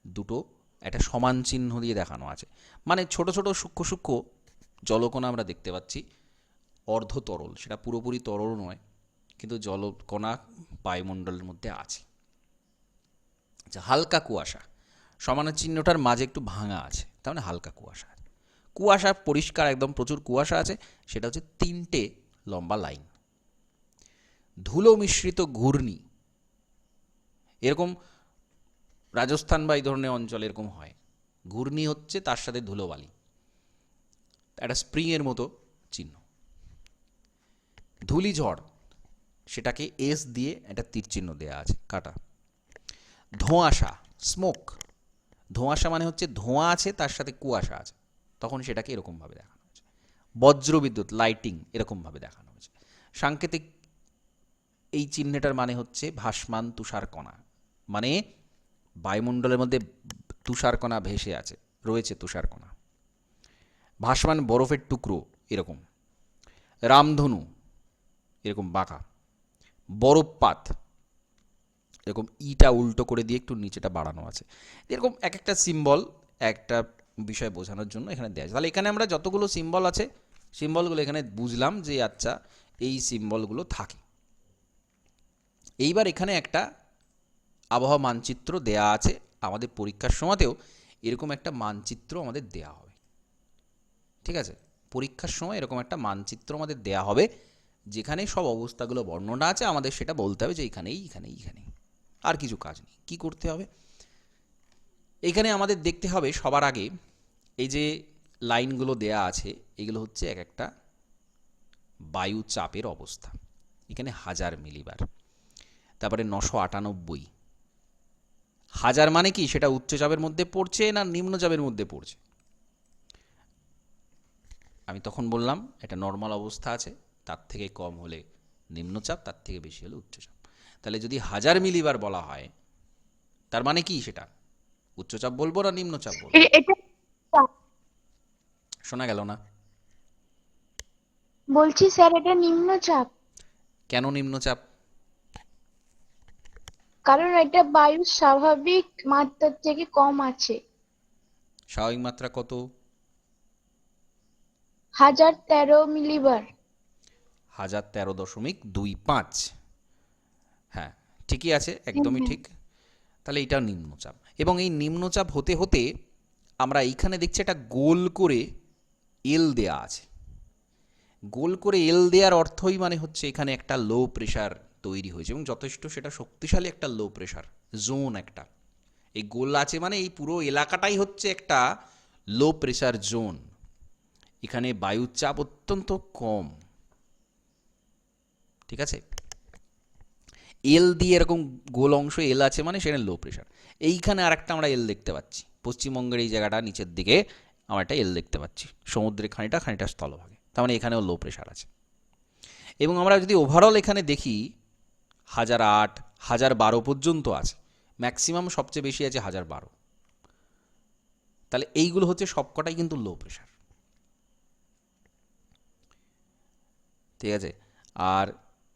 দুটো একটা সমান চিহ্ন দিয়ে দেখানো আছে, মানে ছোট ছোট সূক্ষ্ম সূক্ষ্ম জলকণা আমরা দেখতে পাচ্ছি। অর্ধতরল, সেটা পুরোপুরি তরল নয়, কিন্তু জলকণা বায়ুমণ্ডলের মধ্যে আছে। আচ্ছা, হালকা কুয়াশা, সমানের চিহ্নটার মাঝে একটু ভাঙা আছে, তার মানে হালকা কুয়াশা আছে। কুয়াশা পরিষ্কার একদম প্রচুর কুয়াশা আছে, সেটা হচ্ছে 3টে লম্বা লাইন। ধুলো মিশ্রিত ঘূর্ণি, এরকম রাজস্থান বা এই ধরনের অঞ্চলে এরকম হয়, ঘূর্ণি হচ্ছে তার সাথে ধুলোবালি, একটা স্প্রিংয়ের মতো চিহ্ন। ধূলিঝড়, সেটাকে এস দিয়ে একটা তীর চিহ্ন দেওয়া আছে কাটা। ধোঁয়াশা, স্মোক, ধোঁয়াশা মানে হচ্ছে ধোঁয়া আছে তার সাথে কুয়াশা আছে, তখন সেটাকে এরকমভাবে দেখানো হয়েছে। বজ্রবিদ্যুৎ, লাইটিং, এরকমভাবে দেখানো হয়েছে। সাংকেতিক এই চিহ্নটার মানে হচ্ছে ভাসমান তুষারকণা, মানে বায়ুমণ্ডলের মধ্যে তুষারকণা ভেসে আছে, রয়েছে তুষারকণা। ভাসমান বরফের টুকরো এরকম। রামধনু এরকম বাঁকা। বরফপাত, এরকম ইটা উল্টো করে দিয়ে একটু নিচেটা বাড়ানো আছে। এরকম এক একটা সিম্বল একটা বিষয় বোঝানোর জন্য এখানে দেওয়া আছে। তাহলে এখানে আমরা যতগুলো সিম্বল আছে, সিম্বলগুলো এখানে বুঝলাম যে আচ্ছা এই সিম্বলগুলো থাকে। এইবার এখানে একটা আবহাওয়া মানচিত্র দেয়া আছে, আমাদের পরীক্ষার সময়তেও এরকম একটা মানচিত্র আমাদের দেয়া হবে, ঠিক আছে? পরীক্ষার সময় এরকম একটা মানচিত্র আমাদের দেয়া হবে, যেখানে সব অবস্থাগুলো বর্ণনা আছে, আমাদের সেটা বলতে হবে যে এইখানেই এইখানেই এইখানেই, আর কিছু কাজ নেই। কী করতে হবে? এখানে আমাদের দেখতে হবে সবার আগে এই যে লাইনগুলো দেয়া আছে, এগুলো হচ্ছে এক একটা বায়ু চাপের অবস্থা। এখানে 1000 মিলিবার, তারপরে 998। 1000 মানে কি, সেটা উচ্চচাপের মধ্যে পড়ছে না নিম্নচাপের মধ্যে পড়ছে? আমি তখন বললাম এটা নর্মাল অবস্থা আছে, তার থেকে কম হলে নিম্নচাপ, তার থেকে বেশি হলে উচ্চচাপ। তাহলে যদি 1000 মিলিবার বলা হয়, তার মানে কি, সেটা উচ্চচাপ বলবো না নিম্নচাপ বলবো? এটা শোনা গেল না? বলছি স্যার, এটা নিম্নচাপ, কেন নিম্নচাপ? কারণ এটা বায়ুর স্বাভাবিক মাত্রার থেকে কম আছে। স্বাভাবিক মাত্রা কত? 1013 মিলিবার। 1013.25। হ্যাঁ, ঠিকই আছে, একদমই ঠিক। তাহলে এইটা নিম্নচাপ, এবং এই নিম্নচাপ হতে হতে আমরা এইখানে দেখছি একটা গোল করে এল দেয়া আছে। গোল করে এল দেওয়ার অর্থই মানে হচ্ছে এখানে একটা লো প্রেশার তৈরি হয়েছে, এবং যথেষ্ট সেটা শক্তিশালী একটা লো প্রেশার জোন একটা। এই গোল আছে মানে এই পুরো এলাকাটাই হচ্ছে একটা লো প্রেশার জোন। এখানে বায়ুর চাপ অত্যন্ত কম, ঠিক আছে? এল দিয়ে এরকম গোল অংশ এল আছে মানে সেখানে লো প্রেশার। এইখানে আরেকটা আমরা এল দেখতে পাচ্ছি, পশ্চিমবঙ্গের এই জায়গাটা নিচের দিকে আমরা একটা এল দেখতে পাচ্ছি, সমুদ্রের খানিটা খানিটা স্থলভাগে, তার মানে এখানেও লো প্রেশার আছে। এবং আমরা যদি ওভারঅল এখানে দেখি 1008, 1012 পর্যন্ত আছে, ম্যাক্সিমাম সবচেয়ে বেশি আছে 1012। তাহলে এইগুলো হচ্ছে সবকটাই কিন্তু লো প্রেশার, ঠিক আছে? আর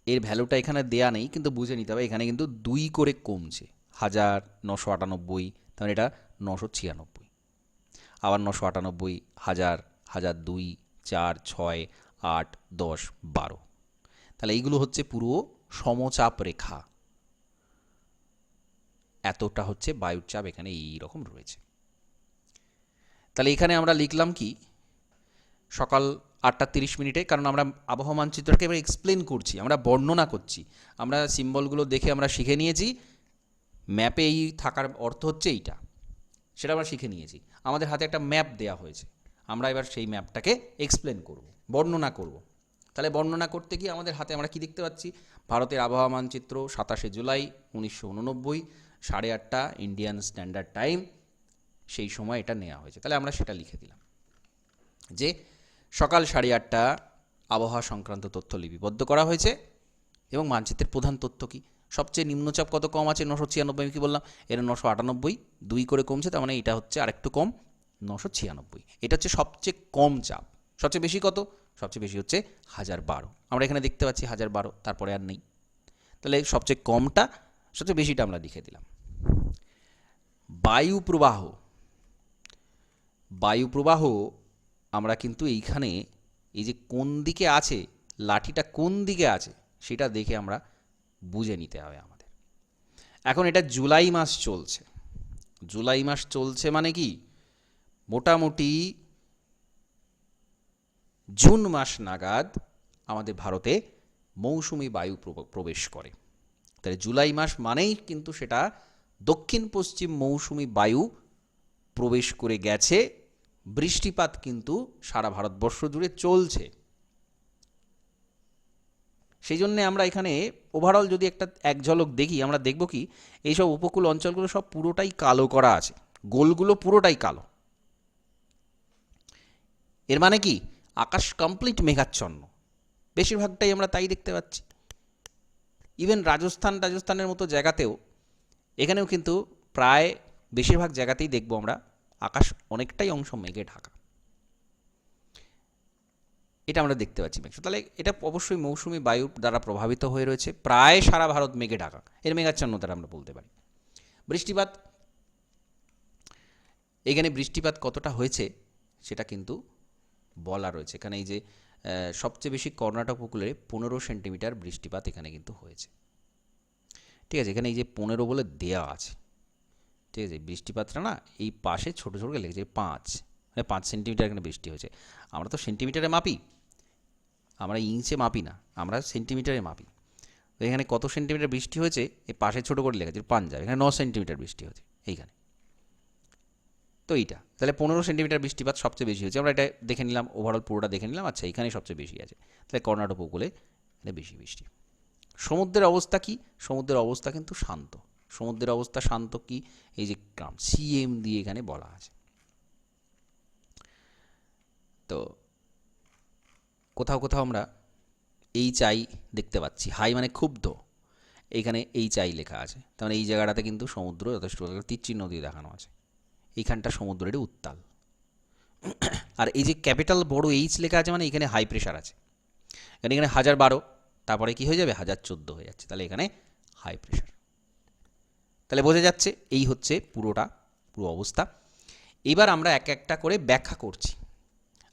এর ভ্যালুটা এখানে দেয়া নেই, কিন্তু বুঝে নিতে হবে এখানে কিন্তু 2 করে কমছে। 1998, তাহলে এটা 996, আবার 998, 1000, 1002, 4, 6, 8, 10, 12। তাহলে এইগুলো হচ্ছে পুরো সমচাপ রেখা, এতটা হচ্ছে বায়ুর চাপ এখানে এই রকম রয়েছে। তাহলে এখানে আমরা লিখলাম কি, সকাল 8:30, কারণ আমরা আবহাওয়া মানচিত্রকে এবার এক্সপ্লেন করছি, আমরা বর্ণনা করছি। আমরা সিম্বলগুলো দেখে আমরা শিখে নিয়েছি ম্যাপে এই থাকার অর্থ হচ্ছে এইটা, সেটা আমরা শিখে নিয়েছি। আমাদের হাতে একটা ম্যাপ দেয়া হয়েছে, আমরা এবার সেই ম্যাপটাকে এক্সপ্লেন করব, বর্ণনা করব। তাহলে বর্ণনা করতে গিয়ে আমাদের হাতে আমরা কি দেখতে পাচ্ছি, ভারতের আবহাওয়া মানচিত্র 27 জুলাই 1989, 8:30 ইন্ডিয়ান স্ট্যান্ডার্ড টাইম, সেই সময় এটা নেওয়া হয়েছে। তাহলে আমরা সেটা লিখে দিলাম। যে সকাল 8:30 আবহাওয়া সংক্রান্ত তথ্য লিপিবদ্ধ করা হয়েছে এবং মানচিত্রের প্রধান তথ্য কী, সবচেয়ে নিম্নচাপ কত কম আছে 996, আমি কি বললাম এটা 998, 2 করে কমছে, তার মানে এটা হচ্ছে আরেকটু কম 996, এটা হচ্ছে সবচেয়ে কম চাপ। সবচেয়ে বেশি কত, সবচেয়ে বেশি হচ্ছে 1012, আমরা এখানে দেখতে পাচ্ছি 1012, তারপরে আর নেই। তাহলে সবচেয়ে কমটা, সবচেয়ে বেশিটা আমরা লিখে দিলাম। বায়ু প্রবাহ, বায়ু প্রবাহ আমরা কিন্তু এইখানে এই যে কোন দিকে আছে, লাঠিটা কোন দিকে আছে সেটা দেখে আমরা বুঝে নিতে হবে আমাদের। এখন এটা জুলাই মাস চলছে, জুলাই মাস চলছে মানে কি মোটামুটি জুন মাস নাগাদ আমাদের ভারতে মৌসুমি বায়ু প্রবেশ করে। তাহলে জুলাই মাস মানেই কিন্তু সেটা দক্ষিণ পশ্চিম মৌসুমি বায়ু প্রবেশ করে গেছে। বৃষ্টিপাত কিন্তু সারা ভারতবর্ষ জুড়ে চলছে। সেই জন্যে আমরা এখানে ওভারঅল যদি এক ঝলক দেখি, আমরা দেখব কি এইসব উপকূল অঞ্চলগুলো সব পুরোটাই কালো করা আছে, গোলগুলো পুরোটাই কালো। এর মানে কি আকাশ কমপ্লিট মেঘাচ্ছন্ন, বেশিরভাগটাই আমরা তাই দেখতে পাচ্ছি। ইভেন রাজস্থানের মতো জায়গাতেও, এখানেও কিন্তু প্রায় বেশিরভাগ জায়গাতেই দেখব আমরা আকাশ অনেকটাই অংশ মেঘে ঢাকা, এটা আমরা দেখতে পাচ্ছি। তাহলে এটা অবশ্যই মৌসুমি বায়ুর দ্বারা প্রভাবিত হয়ে রয়েছে, প্রায় সারা ভারত মেঘে ঢাকা, এর মেঘাচ্ছন্নতা আমরা বলতে পারি। বৃষ্টিপাত, এখানে বৃষ্টিপাত কতটা হয়েছে সেটা কিন্তু বলা রয়েছে। এখানে এই যে সবচেয়ে বেশি কর্ণাটক উপকূলে 15 সেন্টিমিটার বৃষ্টিপাত এখানে কিন্তু হয়েছে। ঠিক আছে, এখানে এই যে 15 বলে দেওয়া আছে, ঠিক আছে। বৃষ্টিপাতটা না এই পাশে ছোটো ছোটো লেগেছে 5 সেন্টিমিটার এখানে বৃষ্টি হয়েছে। আমরা তো সেন্টিমিটারে মাপি, আমরা ইঞ্চে মাপি না, আমরা সেন্টিমিটারে মাপি। তো এখানে কত সেন্টিমিটার বৃষ্টি হয়েছে এই পাশে ছোটো করে লেগেছে পাঞ্জাব, এখানে 9 সেন্টিমিটার বৃষ্টি হয়েছে এইখানে। তো এইটা তাহলে 15 সেন্টিমিটার বৃষ্টিপাত সবচেয়ে বেশি হয়েছে, আমরা এটা দেখে নিলাম, ওভারঅল পুরোটা দেখে নিলাম। আচ্ছা, এখানেই সবচেয়ে বেশি আছে, তাহলে কর্ণাটক উপকূলে এখানে বেশি বৃষ্টি। সমুদ্রের অবস্থা কি, সমুদ্রের অবস্থা কিন্তু শান্ত। সমুদ্রের অবস্থা শান্ত কি, এই যে গ্রাম সিএম দিয়ে এখানে বলা আছে। তো কোথাও কোথাও আমরা এই চাই দেখতে পাচ্ছি, হাই মানে ক্ষুব্ধ, এইখানে এই চাই লেখা আছে, তার মানে এই জায়গাটাতে কিন্তু সমুদ্র যথেষ্ট তীরচিহ্ন দিয়ে দেখানো আছে, এইখানটা সমুদ্রের উত্তাল। আর এই যে ক্যাপিটাল বড় এইচ লেখা আছে মানে এখানে হাই প্রেশার আছে, কারণ এখানে 1012, তারপরে কি হয়ে যাবে 1014 হয়ে যাচ্ছে, তাহলে এখানে হাই প্রেশার। তাহলে বোঝা যাচ্ছে এই হচ্ছে পুরো অবস্থা। এবার আমরা এক একটা করে ব্যাখ্যা করছি।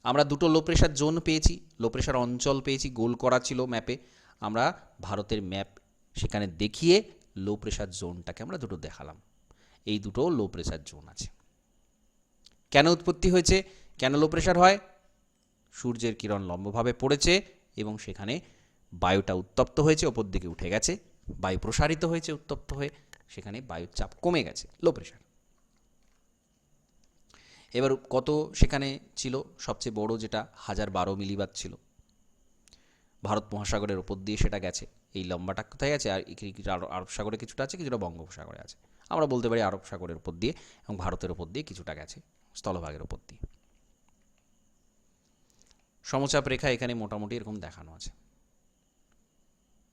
আমরা দুটো লো প্রেশার জোন পেয়েছি, লো প্রেশার অঞ্চল পেয়েছি, গোল করা ছিল ম্যাপে, আমরা ভারতের ম্যাপ সেখানে দেখিয়ে লো প্রেশার জোনটাকে আমরা দুটো দেখালাম। এই দুটো লো প্রেশার জোন আছে। কেন উৎপত্তি হয়েছে, কেন লো প্রেশার হয়, সূর্যের কিরণ লম্বভাবে পড়েছে এবং সেখানে বায়ুটা উত্তপ্ত হয়েছে, ওপর দিকে উঠে গেছে, বায়ু প্রসারিত হয়েছে উত্তপ্ত হয়ে, সেখানে বায়ুর চাপ কমে গেছে, লো প্রেশার। এবার কত সেখানে ছিল, সবচেয়ে বড় যেটা 1012 মিলিবার ছিল, ভারত মহাসাগরের ওপর দিয়ে সেটা গেছে। এই লম্বাটা কোথায় আছে, আর আরব সাগরে কিছুটা আছে, কিছুটা বঙ্গোপসাগরে আছে, আমরা বলতে পারি আরব সাগরের ওপর দিয়ে এবং ভারতের ওপর দিয়ে কিছুটা গেছে স্থলভাগের ওপর দিয়ে। সমচাপ রেখা এখানে মোটামুটি এরকম দেখানো আছে,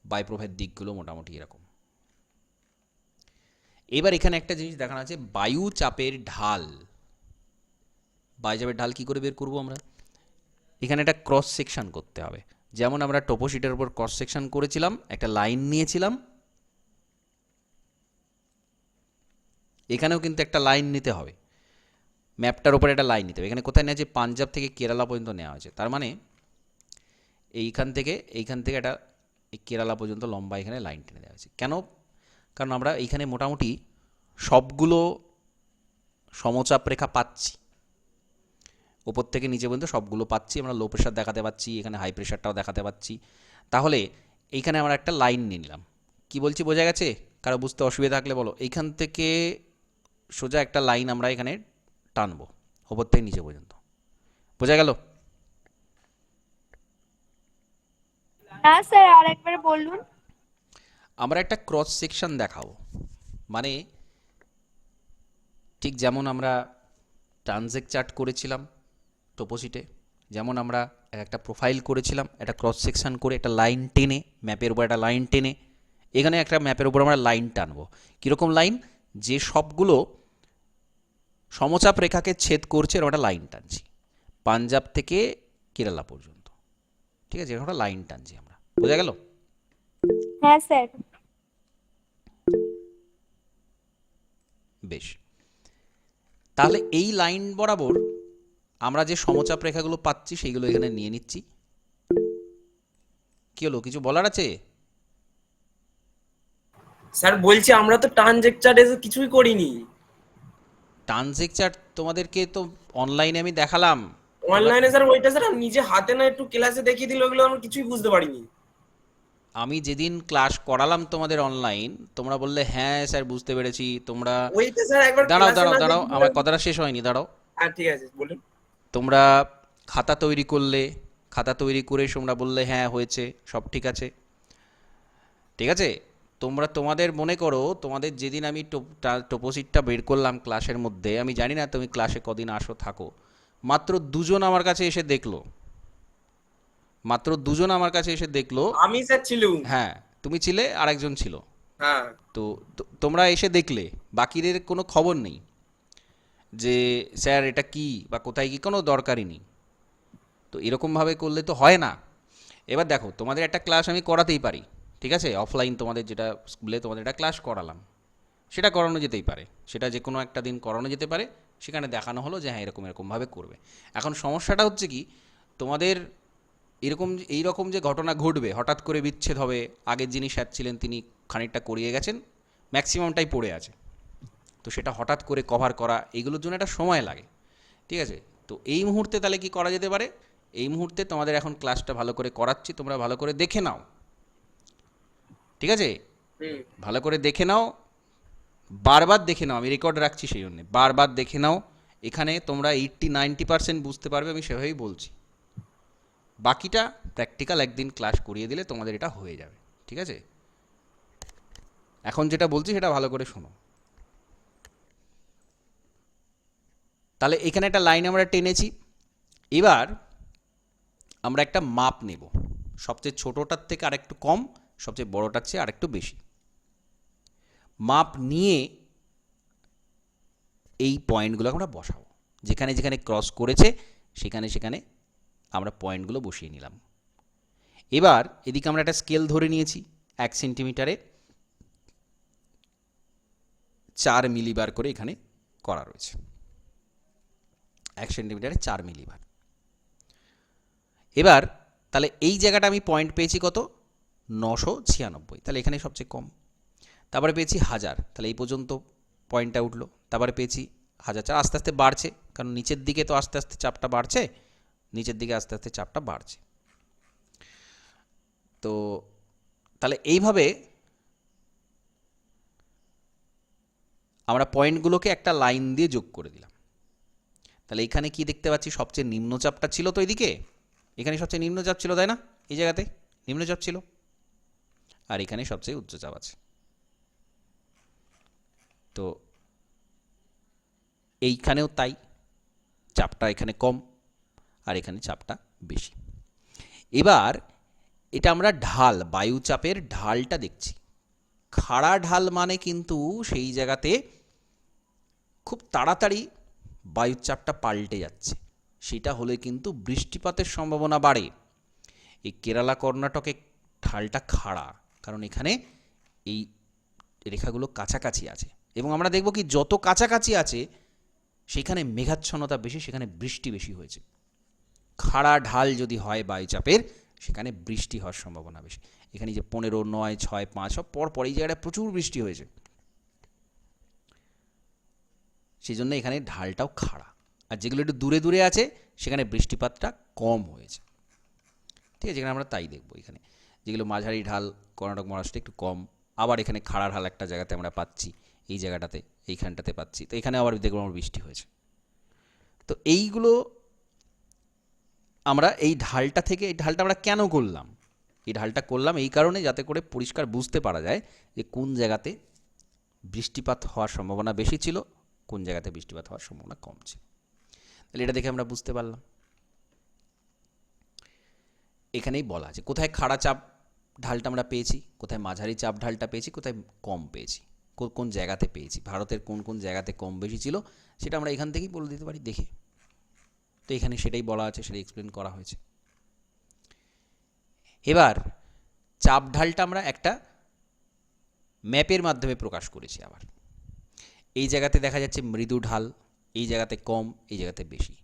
বায়ুপ্রবাহের দিকগুলো মোটামুটি এরকম। এবার এখানে একটা জিনিস দেখানো আছে, বায়ু চাপের ঢাল। বায়ুচাপের ঢাল কী করে বের করবো আমরা, এখানে একটা ক্রস সেকশন করতে হবে, যেমন আমরা টোপোশিটের উপর ক্রস সেকশন করেছিলাম, একটা লাইন নিয়েছিলাম, এখানেও কিন্তু একটা লাইন নিতে হবে, ম্যাপটার উপরে একটা লাইন নিতে হবে। এখানে কোথায় নেওয়া আছে, পাঞ্জাব থেকে কেরালা পর্যন্ত নেওয়া হয়েছে, তার মানে এইখান থেকে একটা এই কেরালা পর্যন্ত লম্বা এখানে লাইন টেনে দেওয়া হয়েছে। কেন, কারণ আমরা এইখানে মোটামুটি সবগুলো সমচাপ রেখা পাচ্ছি, ওপর থেকে নিচে পর্যন্ত সবগুলো পাচ্ছি, আমরা লো প্রেশার দেখাতে পাচ্ছি, এখানে হাই প্রেশারটাও দেখাতে পাচ্ছি। তাহলে এইখানে আমরা একটা লাইন নিয়ে নিলাম, কী বলছি বোঝা গেছে, কারো বুঝতে অসুবিধা থাকলে বলো। এইখান থেকে সোজা একটা লাইন আমরা এখানে টানবো ওপর থেকে নিচে পর্যন্ত, বোঝা গেল? না স্যার, আর একবার বলুন। আমরা একটা ক্রস সেকশন দেখাবো, মানে ঠিক যেমন আমরা ট্রানজেক্ট চার্ট করেছিলাম টোপোশিটে, যেমন আমরা একটা প্রোফাইল করেছিলাম, একটা ক্রস সেকশন করে একটা লাইন টেনে, ম্যাপের উপর একটা লাইন টেনে, এখানে একটা ম্যাপের উপর আমরা লাইন টানবো। কীরকম লাইন? যে সবগুলো সমচাপ রেখাকে ছেদ করছে এরকম একটা লাইন টানছি, পাঞ্জাব থেকে কেরালা পর্যন্ত। ঠিক আছে, এরকম একটা লাইন টানছি আমরা। বোঝা গেল? হ্যাঁ স্যার। বেশ, তাহলে এই লাইন বরাবর আমরা যে সমচাপ রেখাগুলো পাচ্ছি সেইগুলো এখানে নিয়ে নিচ্ছি। কি হলো, কিছু বলার আছে? স্যার বলছি আমরা তো ট্রানজেকচার এসে কিছুই করিনি। ট্রানজেকচার তোমাদেরকে তো অনলাইনে আমি দেখালাম। অনলাইনে স্যার ওইটা স্যার নিজে হাতে না একটু ক্লাসে দেখিয়ে দিল, ওগুলো আমরা কিছুই বুঝতে পারিনি। আমি যেদিন ক্লাস করালাম তোমাদের অনলাইন, তোমরা বললে হ্যাঁ স্যার বুঝতে পেরেছি। তোমরা ওইটা স্যার একবার দাঁড়াও ক্লাসে দাঁড়াও না দাঁড়াও, দেখিয়ে আমার কথাটা শেষ হয়নি, দাঁড়াও। হ্যাঁ ঠিক আছে বলুন। তোমরা খাতা তৈরি করলে, খাতা তৈরি করে তোমরা বললে হ্যাঁ হয়েছে, সব ঠিক আছে। ঠিক আছে, তোমরা তোমাদের মনে করো, তোমাদের যেদিন আমি টোপোসিটটা বের করলাম ক্লাসের মধ্যে, আমি জানি না তুমি ক্লাসে কদিন আসো থাকো, মাত্র দুজন আমার কাছে এসে দেখলো, মাত্র দুজন আমার কাছে এসে দেখলো। আমি স্যার ছিলুম। হ্যাঁ তুমি ছিলে, আরেকজন ছিল। হ্যাঁ তো তোমরা এসে দেখলে, বাকিদের কোনো খবর নেই যে স্যার এটা কি বা কোথায় কি, কোনো দরকারই নেই। তো এরকমভাবে করলে তো হয় না। এবার দেখো, তোমাদের একটা ক্লাস আমি করাতেই পারি, ঠিক আছে, অফলাইন তোমাদের যেটা স্কুলে তোমাদের একটা ক্লাস করালাম, সেটা করানো যেতেই পারে, সেটা যে কোনো একটা দিন করানো যেতে পারে, সেখানে দেখানো হলো যে হ্যাঁ এরকম এরকমভাবে করবে। এখন সমস্যাটা হচ্ছে কি, তোমাদের এরকম এই রকম যে ঘটনা ঘটবে, হঠাৎ করে বিচ্ছেদ হবে, আগের যিনি স্যার ছিলেন তিনি খানিকটা করিয়ে গেছেন, ম্যাক্সিমামটাই পড়ে আছে, তো সেটা হঠাৎ করে কভার করা, এইগুলোর জন্য একটা সময় লাগে। ঠিক আছে, তো এই মুহূর্তে তাহলে কি করা যেতে পারে? এই মুহূর্তে তোমাদের এখন ক্লাসটা ভালো করে করাচ্ছি, তোমরা ভালো করে দেখে নাও। ঠিক আছে, ভালো করে দেখে নাও, বারবার দেখে নাও, আমি রেকর্ড রাখছি সেই জন্যে, বারবার দেখে নাও। এখানে তোমরা 80-90% বুঝতে পারবে, আমি সেভাবেই বলছি। বাকিটা প্র্যাকটিক্যাল একদিন ক্লাস করিয়ে দিলে তোমাদের এটা হয়ে যাবে। ঠিক আছে, এখন যেটা বলছি সেটা ভালো করে শোনো। তাহলে এখানে একটা লাইন আমরা টেনেছি, এবার আমরা একটা মাপ নেব, সবচেয়ে ছোটোটার থেকে আরেকটু কম, সবচেয়ে বড়টার চেয়ে আরেকটু বেশি। মাপ নিয়ে এই পয়েন্টগুলো আমরা বসাবো, যেখানে যেখানে ক্রস করেছে সেখানে সেখানে আমরা পয়েন্টগুলো বসিয়ে নিলাম। এবার এদিকে আমরা একটা স্কেল ধরে নিয়েছি, 1 সেন্টিমিটারে 4 মিলিবার করে এখানে করা রয়েছে, 1 সেন্টিমিটারে 4 মিলিবার। এবার তাহলে এই জায়গাটা আমি পয়েন্ট পেয়েছি কত? 996, তাহলে এখানে সবচেয়ে কম। তারপরে পেয়েছি 1000, তাহলে এই পর্যন্ত পয়েন্টটা উঠলো। তারপরে পেয়েছি 1004, আস্তে আস্তে বাড়ছে, কারণ নিচের দিকে তো আস্তে আস্তে চাপটা বাড়ছে, নিচের দিকে আস্তে আস্তে চাপটা বাড়ছে। তো তাহলে এইভাবে আমরা পয়েন্টগুলোকে একটা লাইন দিয়ে যোগ করে দিলাম। তাহলে এখানে কি দেখতে পাচ্ছি, সবচেয়ে নিম্নচাপটা ছিল তো এদিকে, এখানে সবচেয়ে নিম্নচাপ ছিল, তাই না? এই জায়গাতে নিম্নচাপ ছিল, আর এখানে সবচেয়ে উচ্চচাপ আছে। তো এইখানেও তাই, চাপটা এখানে কম আর এখানে চাপটা বেশি। এবার এটা আমরা ঢাল, বায়ুচাপের ঢালটা দেখছি। খাড়া ঢাল মানে কিন্তু সেই জায়গাতে খুব তাড়াতাড়ি বায়ুচাপটা পাল্টে যাচ্ছে, সেটা হলে কিন্তু বৃষ্টিপাতের সম্ভাবনা বাড়ে। এই কেরালা কর্ণাটকে ঢালটা খাড়া, কারণ এখানে এই রেখাগুলো কাছাকাছি আছে, এবং আমরা দেখব কি যত কাছাকাছি আছে সেখানে মেঘাচ্ছন্নতা বেশি, সেখানে বৃষ্টি বেশি হয়েছে। খাড়া ঢাল যদি হয় বায়ুচাপের, সেখানে বৃষ্টি হওয়ার সম্ভাবনা বেশি। এখানে যে 15, 9, 6, 5 সব পর এই জায়গাটা প্রচুর বৃষ্টি হয়েছে, সেই জন্য এখানে ঢালটাও খাড়া। আর যেগুলো একটু দূরে দূরে আছে সেখানে বৃষ্টিপাতটা কম হয়েছে। ঠিক আছে, এখানে আমরা তাই দেখব। এখানে যেগুলো মাঝারি ঢাল, কর্ণাটক মহারাষ্ট্রে একটু কম, আবার এখানে খাড়া ঢাল একটা জায়গাতে আমরা পাচ্ছি, এই জায়গাটাতে, এইখানটাতে পাচ্ছি, তো এখানে আবার দেখব আমার বৃষ্টি হয়েছে। তো এইগুলো আমরা এই ঢালটা থেকে, এই ঢালটা আমরা কেন করলাম? এই ঢালটা করলাম এই কারণে, যাতে করে পরিষ্কার বুঝতে পারা যায় যে কোন জায়গাতে বৃষ্টিপাত হওয়ার সম্ভাবনা বেশি ছিল, কোন জায়গাতে বৃষ্টিপাত হওয়ার সম্ভাবনা কম ছিল। তাহলে এটা দেখে আমরা বুঝতে পারলাম। এখানেই বলা আছে কোথায় খাড়া চাপ ঢালটা আমরা পেয়েছি, কোথায় মাঝারি চাপ ঢালটা পেয়েছি, কোথায় কম পেয়েছি, কোন জায়গাতে পেয়েছি, ভারতের কোন কোন জায়গাতে কম বেশি ছিল সেটা আমরা এখান থেকেই বলে দিতে পারি দেখে। তো এখানে সেটাই বলা আছে, সেটা এক্সপ্লেন করা হয়েছে। এবার চাপ ঢালটা আমরা একটা ম্যাপের মাধ্যমে প্রকাশ করেছি। আবার এই জায়গাতে দেখা যাচ্ছে মৃদু ঢাল, এই জায়গাতে কম, এই জায়গাতে বেশি।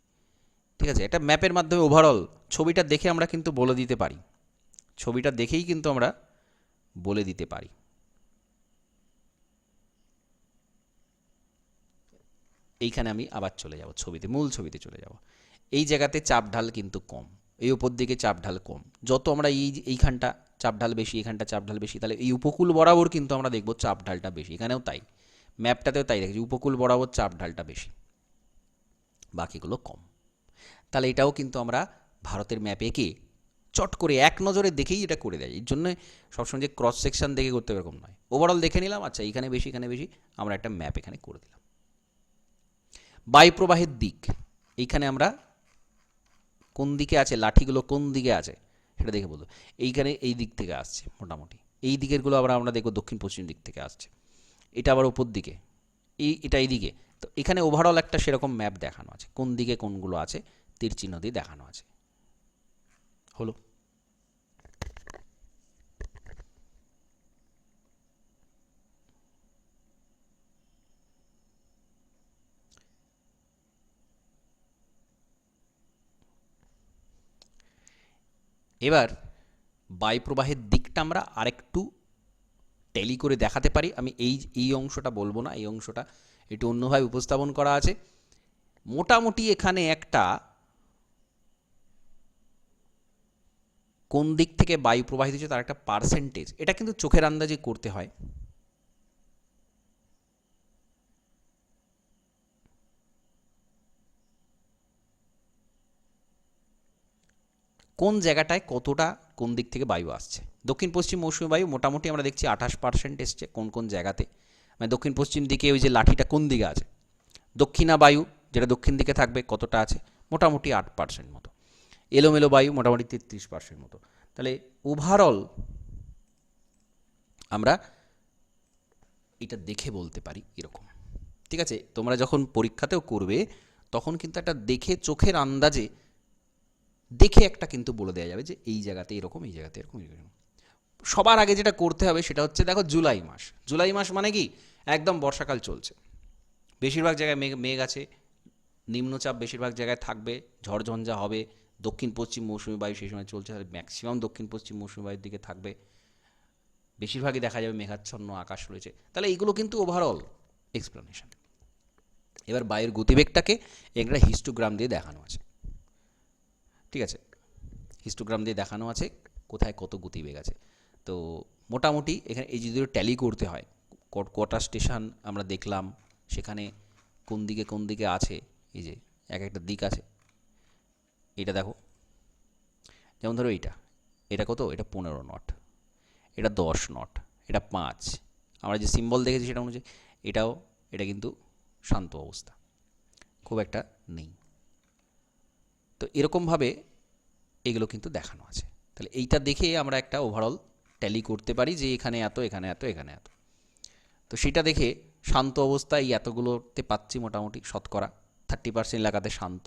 ঠিক আছে, এটা ম্যাপের মাধ্যমে ওভারঅল ছবিটা দেখে আমরা কিন্তু বলে দিতে পারি, ছবিটা দেখেই কিন্তু আমরা বলে দিতে পারি। এইখানে আমি আবার চলে যাব ছবিতে, মূল ছবিতে চলে যাব। এই জায়গাতে চাপ ঢাল কিন্তু কম, এই উপর দিকে চাপ ঢাল কম। যত আমরা এইখানটা চাপ ঢাল বেশি, এখানটা চাপ ঢাল বেশি, তাহলে এই উপকূল বরাবর কিন্তু আমরা দেখব চাপ ঢালটা বেশি। এখানেও তাই, ম্যাপটাতেও তাই দেখেছি, উপকূল বরাবর চাপ ঢালটা বেশি, বাকিগুলো কম। তাহলে এটাও কিন্তু আমরা ভারতের ম্যাপে এঁকে চট করে এক নজরে দেখেই এটা করে দেয়। এর জন্য সবসময় যে ক্রস সেকশন দেখে করতে এরকম নয়, ওভারঅল দেখে নিলাম, আচ্ছা এখানে বেশি এখানে বেশি, আমরা একটা ম্যাপ এখানে করে দিলাম। বায়ু প্রবাহের দিক, এইখানে আমরা কোন দিকে আছে, লাঠিগুলো কোন দিকে আছে সেটা দেখে বলবো। এইখানে এই দিক থেকে আসছে মোটামুটি, এই দিকেরগুলো আমরা দেখব দক্ষিণ পশ্চিম দিক থেকে আসছে, এটা আবার উপর দিকে, এটা এই দিকে। তো এখানে ওভারঅল একটা সেরকম ম্যাপ দেখানো আছে, কোন দিকে কোনগুলো আছে তীর চিহ্ন দিয়ে দেখানো আছে। হলো। এবার বায়ুপ্রবাহের দিকটা আমরা আরেকটু ট্যালি করে দেখাতে পারি। আমি এই অংশটা বলবো না, এই অংশটা একটু অন্যভাবে উপস্থাপন করা আছে। মোটামুটি এখানে একটা কোন দিক থেকে বায়ু প্রবাহিত হচ্ছে তার একটা পার্সেন্টেজ, এটা কিন্তু চোখের আন্দাজে করতে হয়। কোন জায়গাটায় কতটা কোন দিক থেকে বায়ু আসছে। দক্ষিণ পশ্চিম মৌসুমী বায়ু মোটামুটি আমরা দেখছি 28% এসছে কোন কোন জায়গাতে, মানে দক্ষিণ পশ্চিম দিকে ওই যে লাঠিটা কোন দিকে আছে। দক্ষিণা বায়ু যেটা দক্ষিণ দিকে থাকবে কতটা আছে, মোটামুটি 8% মতো। এলোমেলো বায়ু মোটামুটি 33% মতো। তাহলে ওভারঅল আমরা এটা দেখে বলতে পারি এরকম। ঠিক আছে, তোমরা যখন পরীক্ষাতেও করবে তখন কিন্তু একটা দেখে চোখের আন্দাজে দেখে একটা কিন্তু বলে দেওয়া যাবে যে এই জায়গাতে এরকম, এই জায়গাতে এরকম, এরকম। সবার আগে যেটা করতে হবে সেটা হচ্ছে, দেখো জুলাই মাস, জুলাই মাস মানে কি একদম বর্ষাকাল চলছে, বেশিরভাগ জায়গায় মেঘ আছে, নিম্নচাপ বেশিরভাগ জায়গায় থাকবে, ঝড়ঝঞ্ঝা হবে, দক্ষিণ পশ্চিম মৌসুমী বায়ু সেই সময় চলছে, ম্যাক্সিমাম দক্ষিণ পশ্চিম মৌসুমী বায়ুর দিকে থাকবে, বেশিরভাগই দেখা যাবে মেঘাচ্ছন্ন আকাশ রয়েছে। তাহলে এইগুলো কিন্তু ওভারঅল এক্সপ্লেনেশন। এবার বায়ুর গতিবেগটাকে একটা হিস্টোগ্রাম দিয়ে দেখানো আছে। ঠিক আছে, হিস্টোগ্রাম দিয়ে দেখানো আছে কোথায় কত গতিবেগ আছে। তো মোটামুটি এখানে এই যদি ট্যালি করতে হয়, কটা স্টেশন আমরা দেখলাম, সেখানে কোন দিকে আছে, এই যে এক একটা দিক আছে। এটা দেখো, যেমন ধরো এটা কত, এটা 15 নট, এটা 10 নট, এটা 5, আমরা যে সিম্বল দেখেছি সেটা অনুযায়ী এটা কিন্তু শান্ত অবস্থা, খুব একটা নেই। তো এরকমভাবে এগুলো কিন্তু দেখানো আছে। তাহলে এইটা দেখে আমরা একটা ওভারঅল ট্যালি করতে পারি যে এখানে এত, এখানে এত, এখানে এত। তো সেটা দেখে শান্ত অবস্থায় এই এতগুলোতে পাচ্ছি মোটামুটি শতকরা 30% এলাকাতে শান্ত,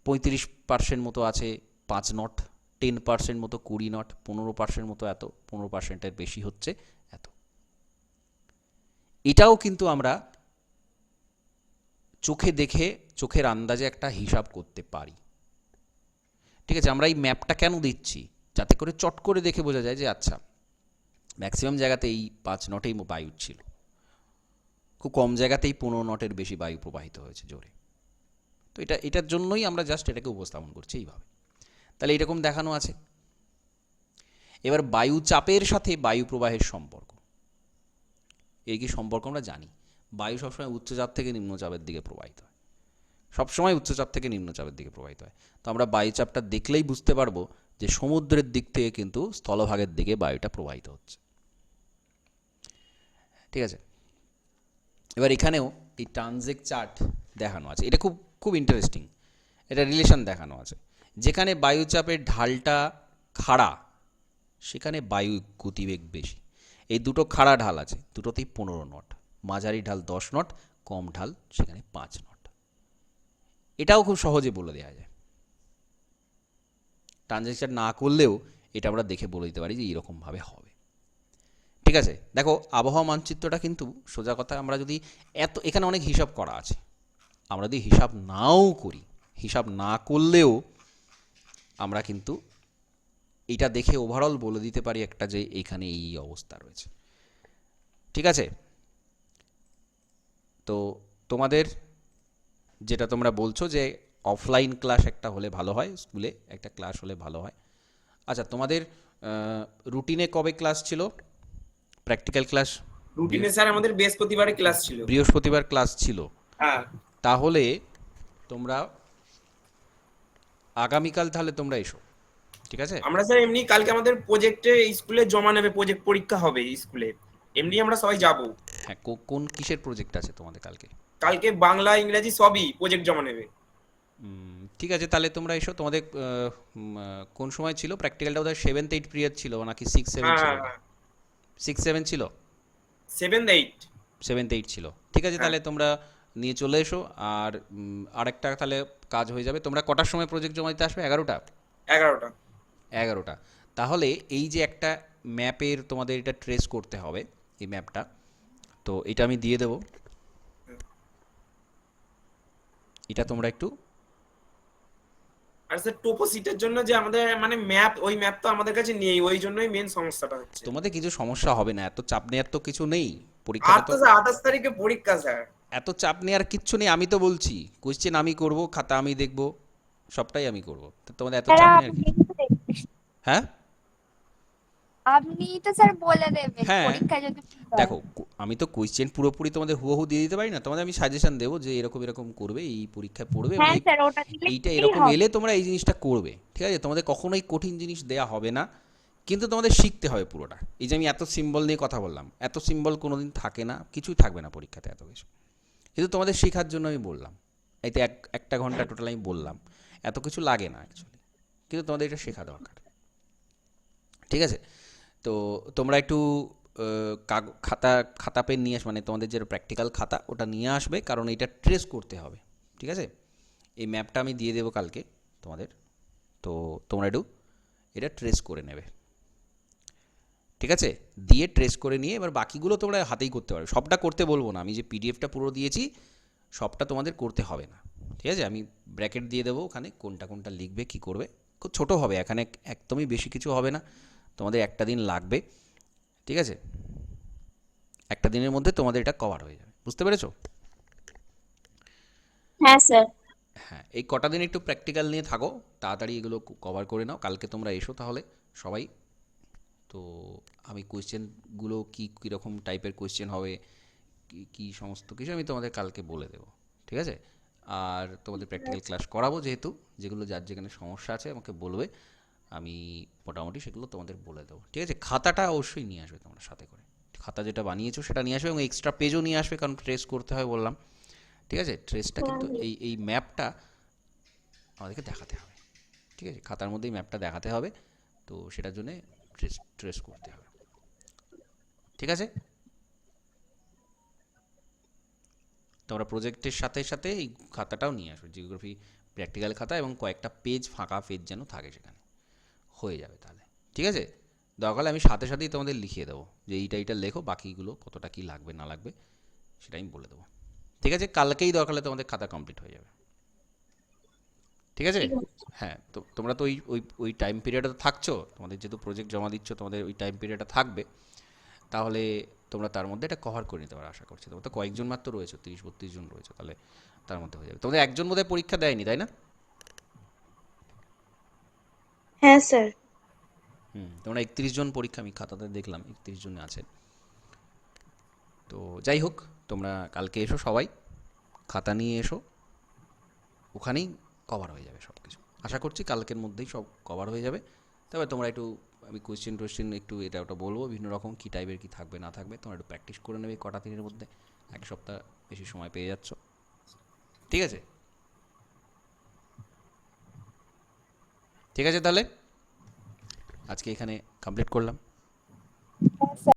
35% মতো আছে 5 নট, 10% মতো 20 নট, 15% মতো এত, 15%-এর বেশি হচ্ছে এত। এটাও কিন্তু আমরা চোখে দেখে চোখের আন্দাজে একটা হিসাব করতে পারি। ঠিক আছে, আমরা এই ম্যাপটা কেন দিচ্ছি, যাতে করে চট করে দেখে বোঝা যায় যে আচ্ছা ম্যাক্সিমাম জায়গাতে এই 5 নটেই বায়ু ছিল, খুব কম জায়গাতেই 15 নটের বেশি বায়ু প্রবাহিত হয়েছে জোরে। তো এটার জন্যই আমরা জাস্ট এটাকে উপস্থাপন করছি এইভাবে। তাহলে এরকম দেখানো আছে। এবার বায়ু চাপের সাথে বায়ু প্রবাহের সম্পর্ক, এই কি সম্পর্ক আমরা জানি। বায়ু সবসময় উচ্চচাপ থেকে নিম্নচাপের দিকে প্রবাহিত হয়, সবসময় উচ্চচাপ থেকে নিম্নচাপের দিকে প্রবাহিত হয়। তো আমরা বায়ুচাপটা দেখলেই বুঝতে পারবো যে সমুদ্রের দিক থেকে কিন্তু স্থলভাগের দিকে বায়ুটা প্রবাহিত হচ্ছে। ঠিক আছে, এবার এখানেও এই ট্রানজিট চার্ট দেখানো আছে, এটা খুব খুব ইন্টারেস্টিং, এটা রিলেশন দেখানো আছে। যেখানে বায়ুচাপের ঢালটা খাড়া সেখানে বায়ু গতিবেগ বেশি। এই দুটো খাড়া ঢাল আছে, দুটোতেই 15 নট, মাঝারি ঢাল 10 নট, কম ঢাল সেখানে 5 নট। এটাও খুব সহজে বলে দেওয়া যায়, ট্রানজেকশন না করলেও এটা আমরা দেখে বলে দিতে পারি যে এইরকমভাবে হবে। ঠিক আছে, দেখো আবহাওয়া মানচিত্রটা কিন্তু সোজা কথা, আমরা যদি এখানে অনেক হিসাব করা আছে, আমরা যদি হিসাব নাও করি, হিসাব না করলেও আমরা কিন্তু এটা দেখে ওভারঅল বলে দিতে পারি একটা যে এইখানে এই অবস্থা রয়েছে। ঠিক আছে, তো তোমাদের যেটা তোমরা বলছো যে অফলাইন ক্লাস একটা হলে ভালো হয়, স্কুলে একটা ক্লাস হলে ভালো হয়। আচ্ছা, তোমাদের রুটিনে কবে ক্লাস ছিল, প্র্যাকটিক্যাল ক্লাস? রুটিনে স্যার আমাদের বৃহস্পতিবারে ক্লাস ছিল। বৃহস্পতিবার ক্লাস ছিল, হ্যাঁ। তাহলে তোমরা আগামীকাল তাহলে তোমরা এসো, ঠিক আছে? আমরা স্যার এমনি কালকে আমাদের প্রজেক্টে স্কুলে জমা নেবে, প্রজেক্ট পরীক্ষা হবে স্কুলে, এমনি আমরা সবাই যাব। হ্যাঁ, কোন কিসের প্রজেক্ট আছে তোমাদের কালকে? কালকে বাংলা ইংরেজি সবই প্রজেক্ট জমা নেবে। ঠিক আছে, তাহলে তোমরা এসো। তোমাদের কোন সময় ছিল প্র্যাকটিক্যালটা? বোধহয় 7th 8 পিরিয়ড ছিল নাকি 6 7 ছিল? হ্যাঁ, 6 7 ছিল, 7 8। 7th 8 ছিল। ঠিক আছে, তাহলে তোমরা নিয়ে চলে এসো। আর আরেকটা তাহলে কাজ হয়ে যাবে, তোমরা কটার সময় প্রজেক্ট জমা দিতে আসবে? 11টা? 11টা। 11টা। তাহলে এই যে একটা ম্যাপের তোমাদের এটা ট্রেস করতে হবে, এই ম্যাপটা, তো এটা আমি দিয়ে দেবো, এটা তোমরা একটু। আর স্যার টোপো সিটের জন্য যে আমাদের মানে ম্যাপ, ওই ম্যাপ তো আমাদের কাছে নেই, ওই জন্যই মেন সমস্যাটা হচ্ছে। তোমাদের কিছু সমস্যা হবে না, এত চাপ নেওয়ার তো কিছু নেই, আর পরীক্ষাটা তো তো স্যার 28 তারিখে পরীক্ষা স্যার। এত চাপ নেওয়ার কিচ্ছু নেই। আমি তো বলছি কোশ্চেন আমি করব, খাতা আমি দেখব, সবটাই আমি করব, তো তোমাদের এত স্যার চাপ নেওয়ার আপনি কিছু। তো দেখবেন। হ্যাঁ আপনি তো স্যার বলে দেবেন হ্যাঁ, পরীক্ষা যদি ভুল হয়। দেখো আমি তো কোশ্চেন পুরোপুরি তোমাদের হুবহু দিয়ে দিতে পারি না, তোমাদের আমি সাজেশন দেবো যে এরকম এরকম করবে, এই পরীক্ষায় পড়বে এবং হ্যাঁ স্যার, ওটা দিলে এইটা কি এরকম হবে? এলে তোমরা এই জিনিসটা করবে। ঠিক আছে, তোমাদের কখনোই কঠিন জিনিস দেয়া হবে না, কিন্তু তোমাদের শিখতে হবে পুরোটা। এই যে আমি এত সিম্বল নিয়ে কথা বললাম, এত সিম্বল কোনোদিন থাকে না, কিছুই থাকবে না পরীক্ষাতে এত কিছু, কিন্তু তোমাদের শেখার জন্য আমি বললাম। এতে একটা ঘন্টা টোটাল আমি বললাম, এত কিছু লাগে না অ্যাকচুয়ালি, কিন্তু তোমাদের এটা শেখা দরকার। ঠিক আছে, তো তোমরা একটু খাতা খাতা পেন নিয়ে মানে তোমাদের যে প্র্যাকটিক্যাল খাতা ওটা নিয়ে আসবে, কারণ এটা ট্রেস করতে হবে। ঠিক আছে, এই ম্যাপটা আমি দিয়ে দেবো কালকে তোমাদের, তো তোমরা একটু এটা ট্রেস করে নেবে। ঠিক আছে, দিয়ে ট্রেস করে নিয়ে এবার বাকিগুলো তোমরা হাতেই করতে পারবে, সবটা করতে বলবো না, আমি যে পিডিএফটা পুরো দিয়েছি সবটা তোমাদের করতে হবে না। ঠিক আছে, আমি ব্র্যাকেট দিয়ে দেবো ওখানে কোনটা কোনটা লিখবে কী করবে, খুব ছোটো হবে, এখানে একদমই বেশি কিছু হবে না, তোমাদের একটা দিন লাগবে। ঠিক আছে, একটা দিনের মধ্যে তোমাদের এটা কভার হয়ে যাবে, বুঝতে পেরেছো? হ্যাঁ স্যার। হ্যাঁ, এই কটা দিন একটু প্র্যাকটিক্যাল নিয়ে থাকো, তাড়াতাড়ি এগুলো কভার করে নাও, কালকে তোমরা এসো তাহলে সবাই। তো আমি কোয়েশ্চেনগুলো কীরকম টাইপের কোয়েশ্চেন হবে, কী সমস্ত কিছু আমি তোমাদের কালকে বলে দেবো। ঠিক আছে, আর তোমাদের প্র্যাকটিক্যাল ক্লাস করাবো, যেহেতু যেগুলো যার যেখানে সমস্যা আছে আমাকে বলবে, আমি মোটামুটি সেগুলো তোমাদের বলে দেবো। ঠিক আছে, খাতাটা অবশ্যই নিয়ে আসবে তোমরা সাথে করে, খাতা যেটা বানিয়েছো সেটা নিয়ে আসবে এবং এক্সট্রা পেজও নিয়ে আসবে, কারণ ট্রেস করতে হয় বললাম। ঠিক আছে, ট্রেসটা কিন্তু এই ম্যাপটা আমাদেরকে দেখাতে হবে। ঠিক আছে, খাতার মধ্যেই ম্যাপটা দেখাতে হবে, তো সেটার জন্যে ট্রেস করতে হবে। ঠিক আছে, তোমরা প্রজেক্টের সাথে সাথে এই খাতাটাও নিয়ে আসবে, জিওগ্রাফি প্র্যাকটিক্যাল খাতা, এবং কয়েকটা পেজ, ফাঁকা পেজ যেন থাকে সেখানে, হয়ে যাবে তাহলে। ঠিক আছে, দরকার হলে আমি সাথে সাথেই তোমাদের লিখিয়ে দেবো যে এইটা লেখো, বাকিগুলো কতটা কী লাগবে না লাগবে সেটা আমি বলে দেবো। ঠিক আছে, কালকেই দরকার হলে তোমাদের খাতা কমপ্লিট হয়ে যাবে। ঠিক আছে, হ্যাঁ, তো তোমরা তো ওই ওই ওই টাইম পিরিয়ডে তো থাকছো, তোমাদের যেহেতু প্রজেক্ট জমা দিচ্ছ তোমাদের ওই টাইম পিরিয়ডটা থাকবে, তাহলে তোমরা তার মধ্যে এটা কভার করে নিতে পারো আশা করছি। তোমরা তো কয়েকজন মাত্র রয়েছে, 30 32 জন রয়েছে, তাহলে তার মধ্যে হয়ে যাবে। তোমাদের একজন বোধহয় পরীক্ষা দেয়নি, তাই না? হ্যাঁ স্যার। তোমরা 31 জন পরীক্ষা, আমি খাতাতে দেখলাম 31 জন আছে। তো যাই হোক, তোমরা কালকে এসো সবাই, খাতা নিয়ে এসো, ওখানেই কভার হয়ে যাবে সব কিছু, আশা করছি কালকের মধ্যেই সব কভার হয়ে যাবে। তবে তোমরা একটু, আমি কোয়েশ্চেন একটু এটা ওটা বলবো বিভিন্ন রকম, কী টাইপের কী থাকবে না থাকবে, তোমরা একটু প্র্যাকটিস করে নেবে কটা দিনের মধ্যে, এক সপ্তাহ বেশি সময় পেয়ে যাচ্ছ। ঠিক আছে, ঠিক আছে, তাহলে আজকে এখানে কমপ্লিট করলাম। হ্যাঁ স্যার।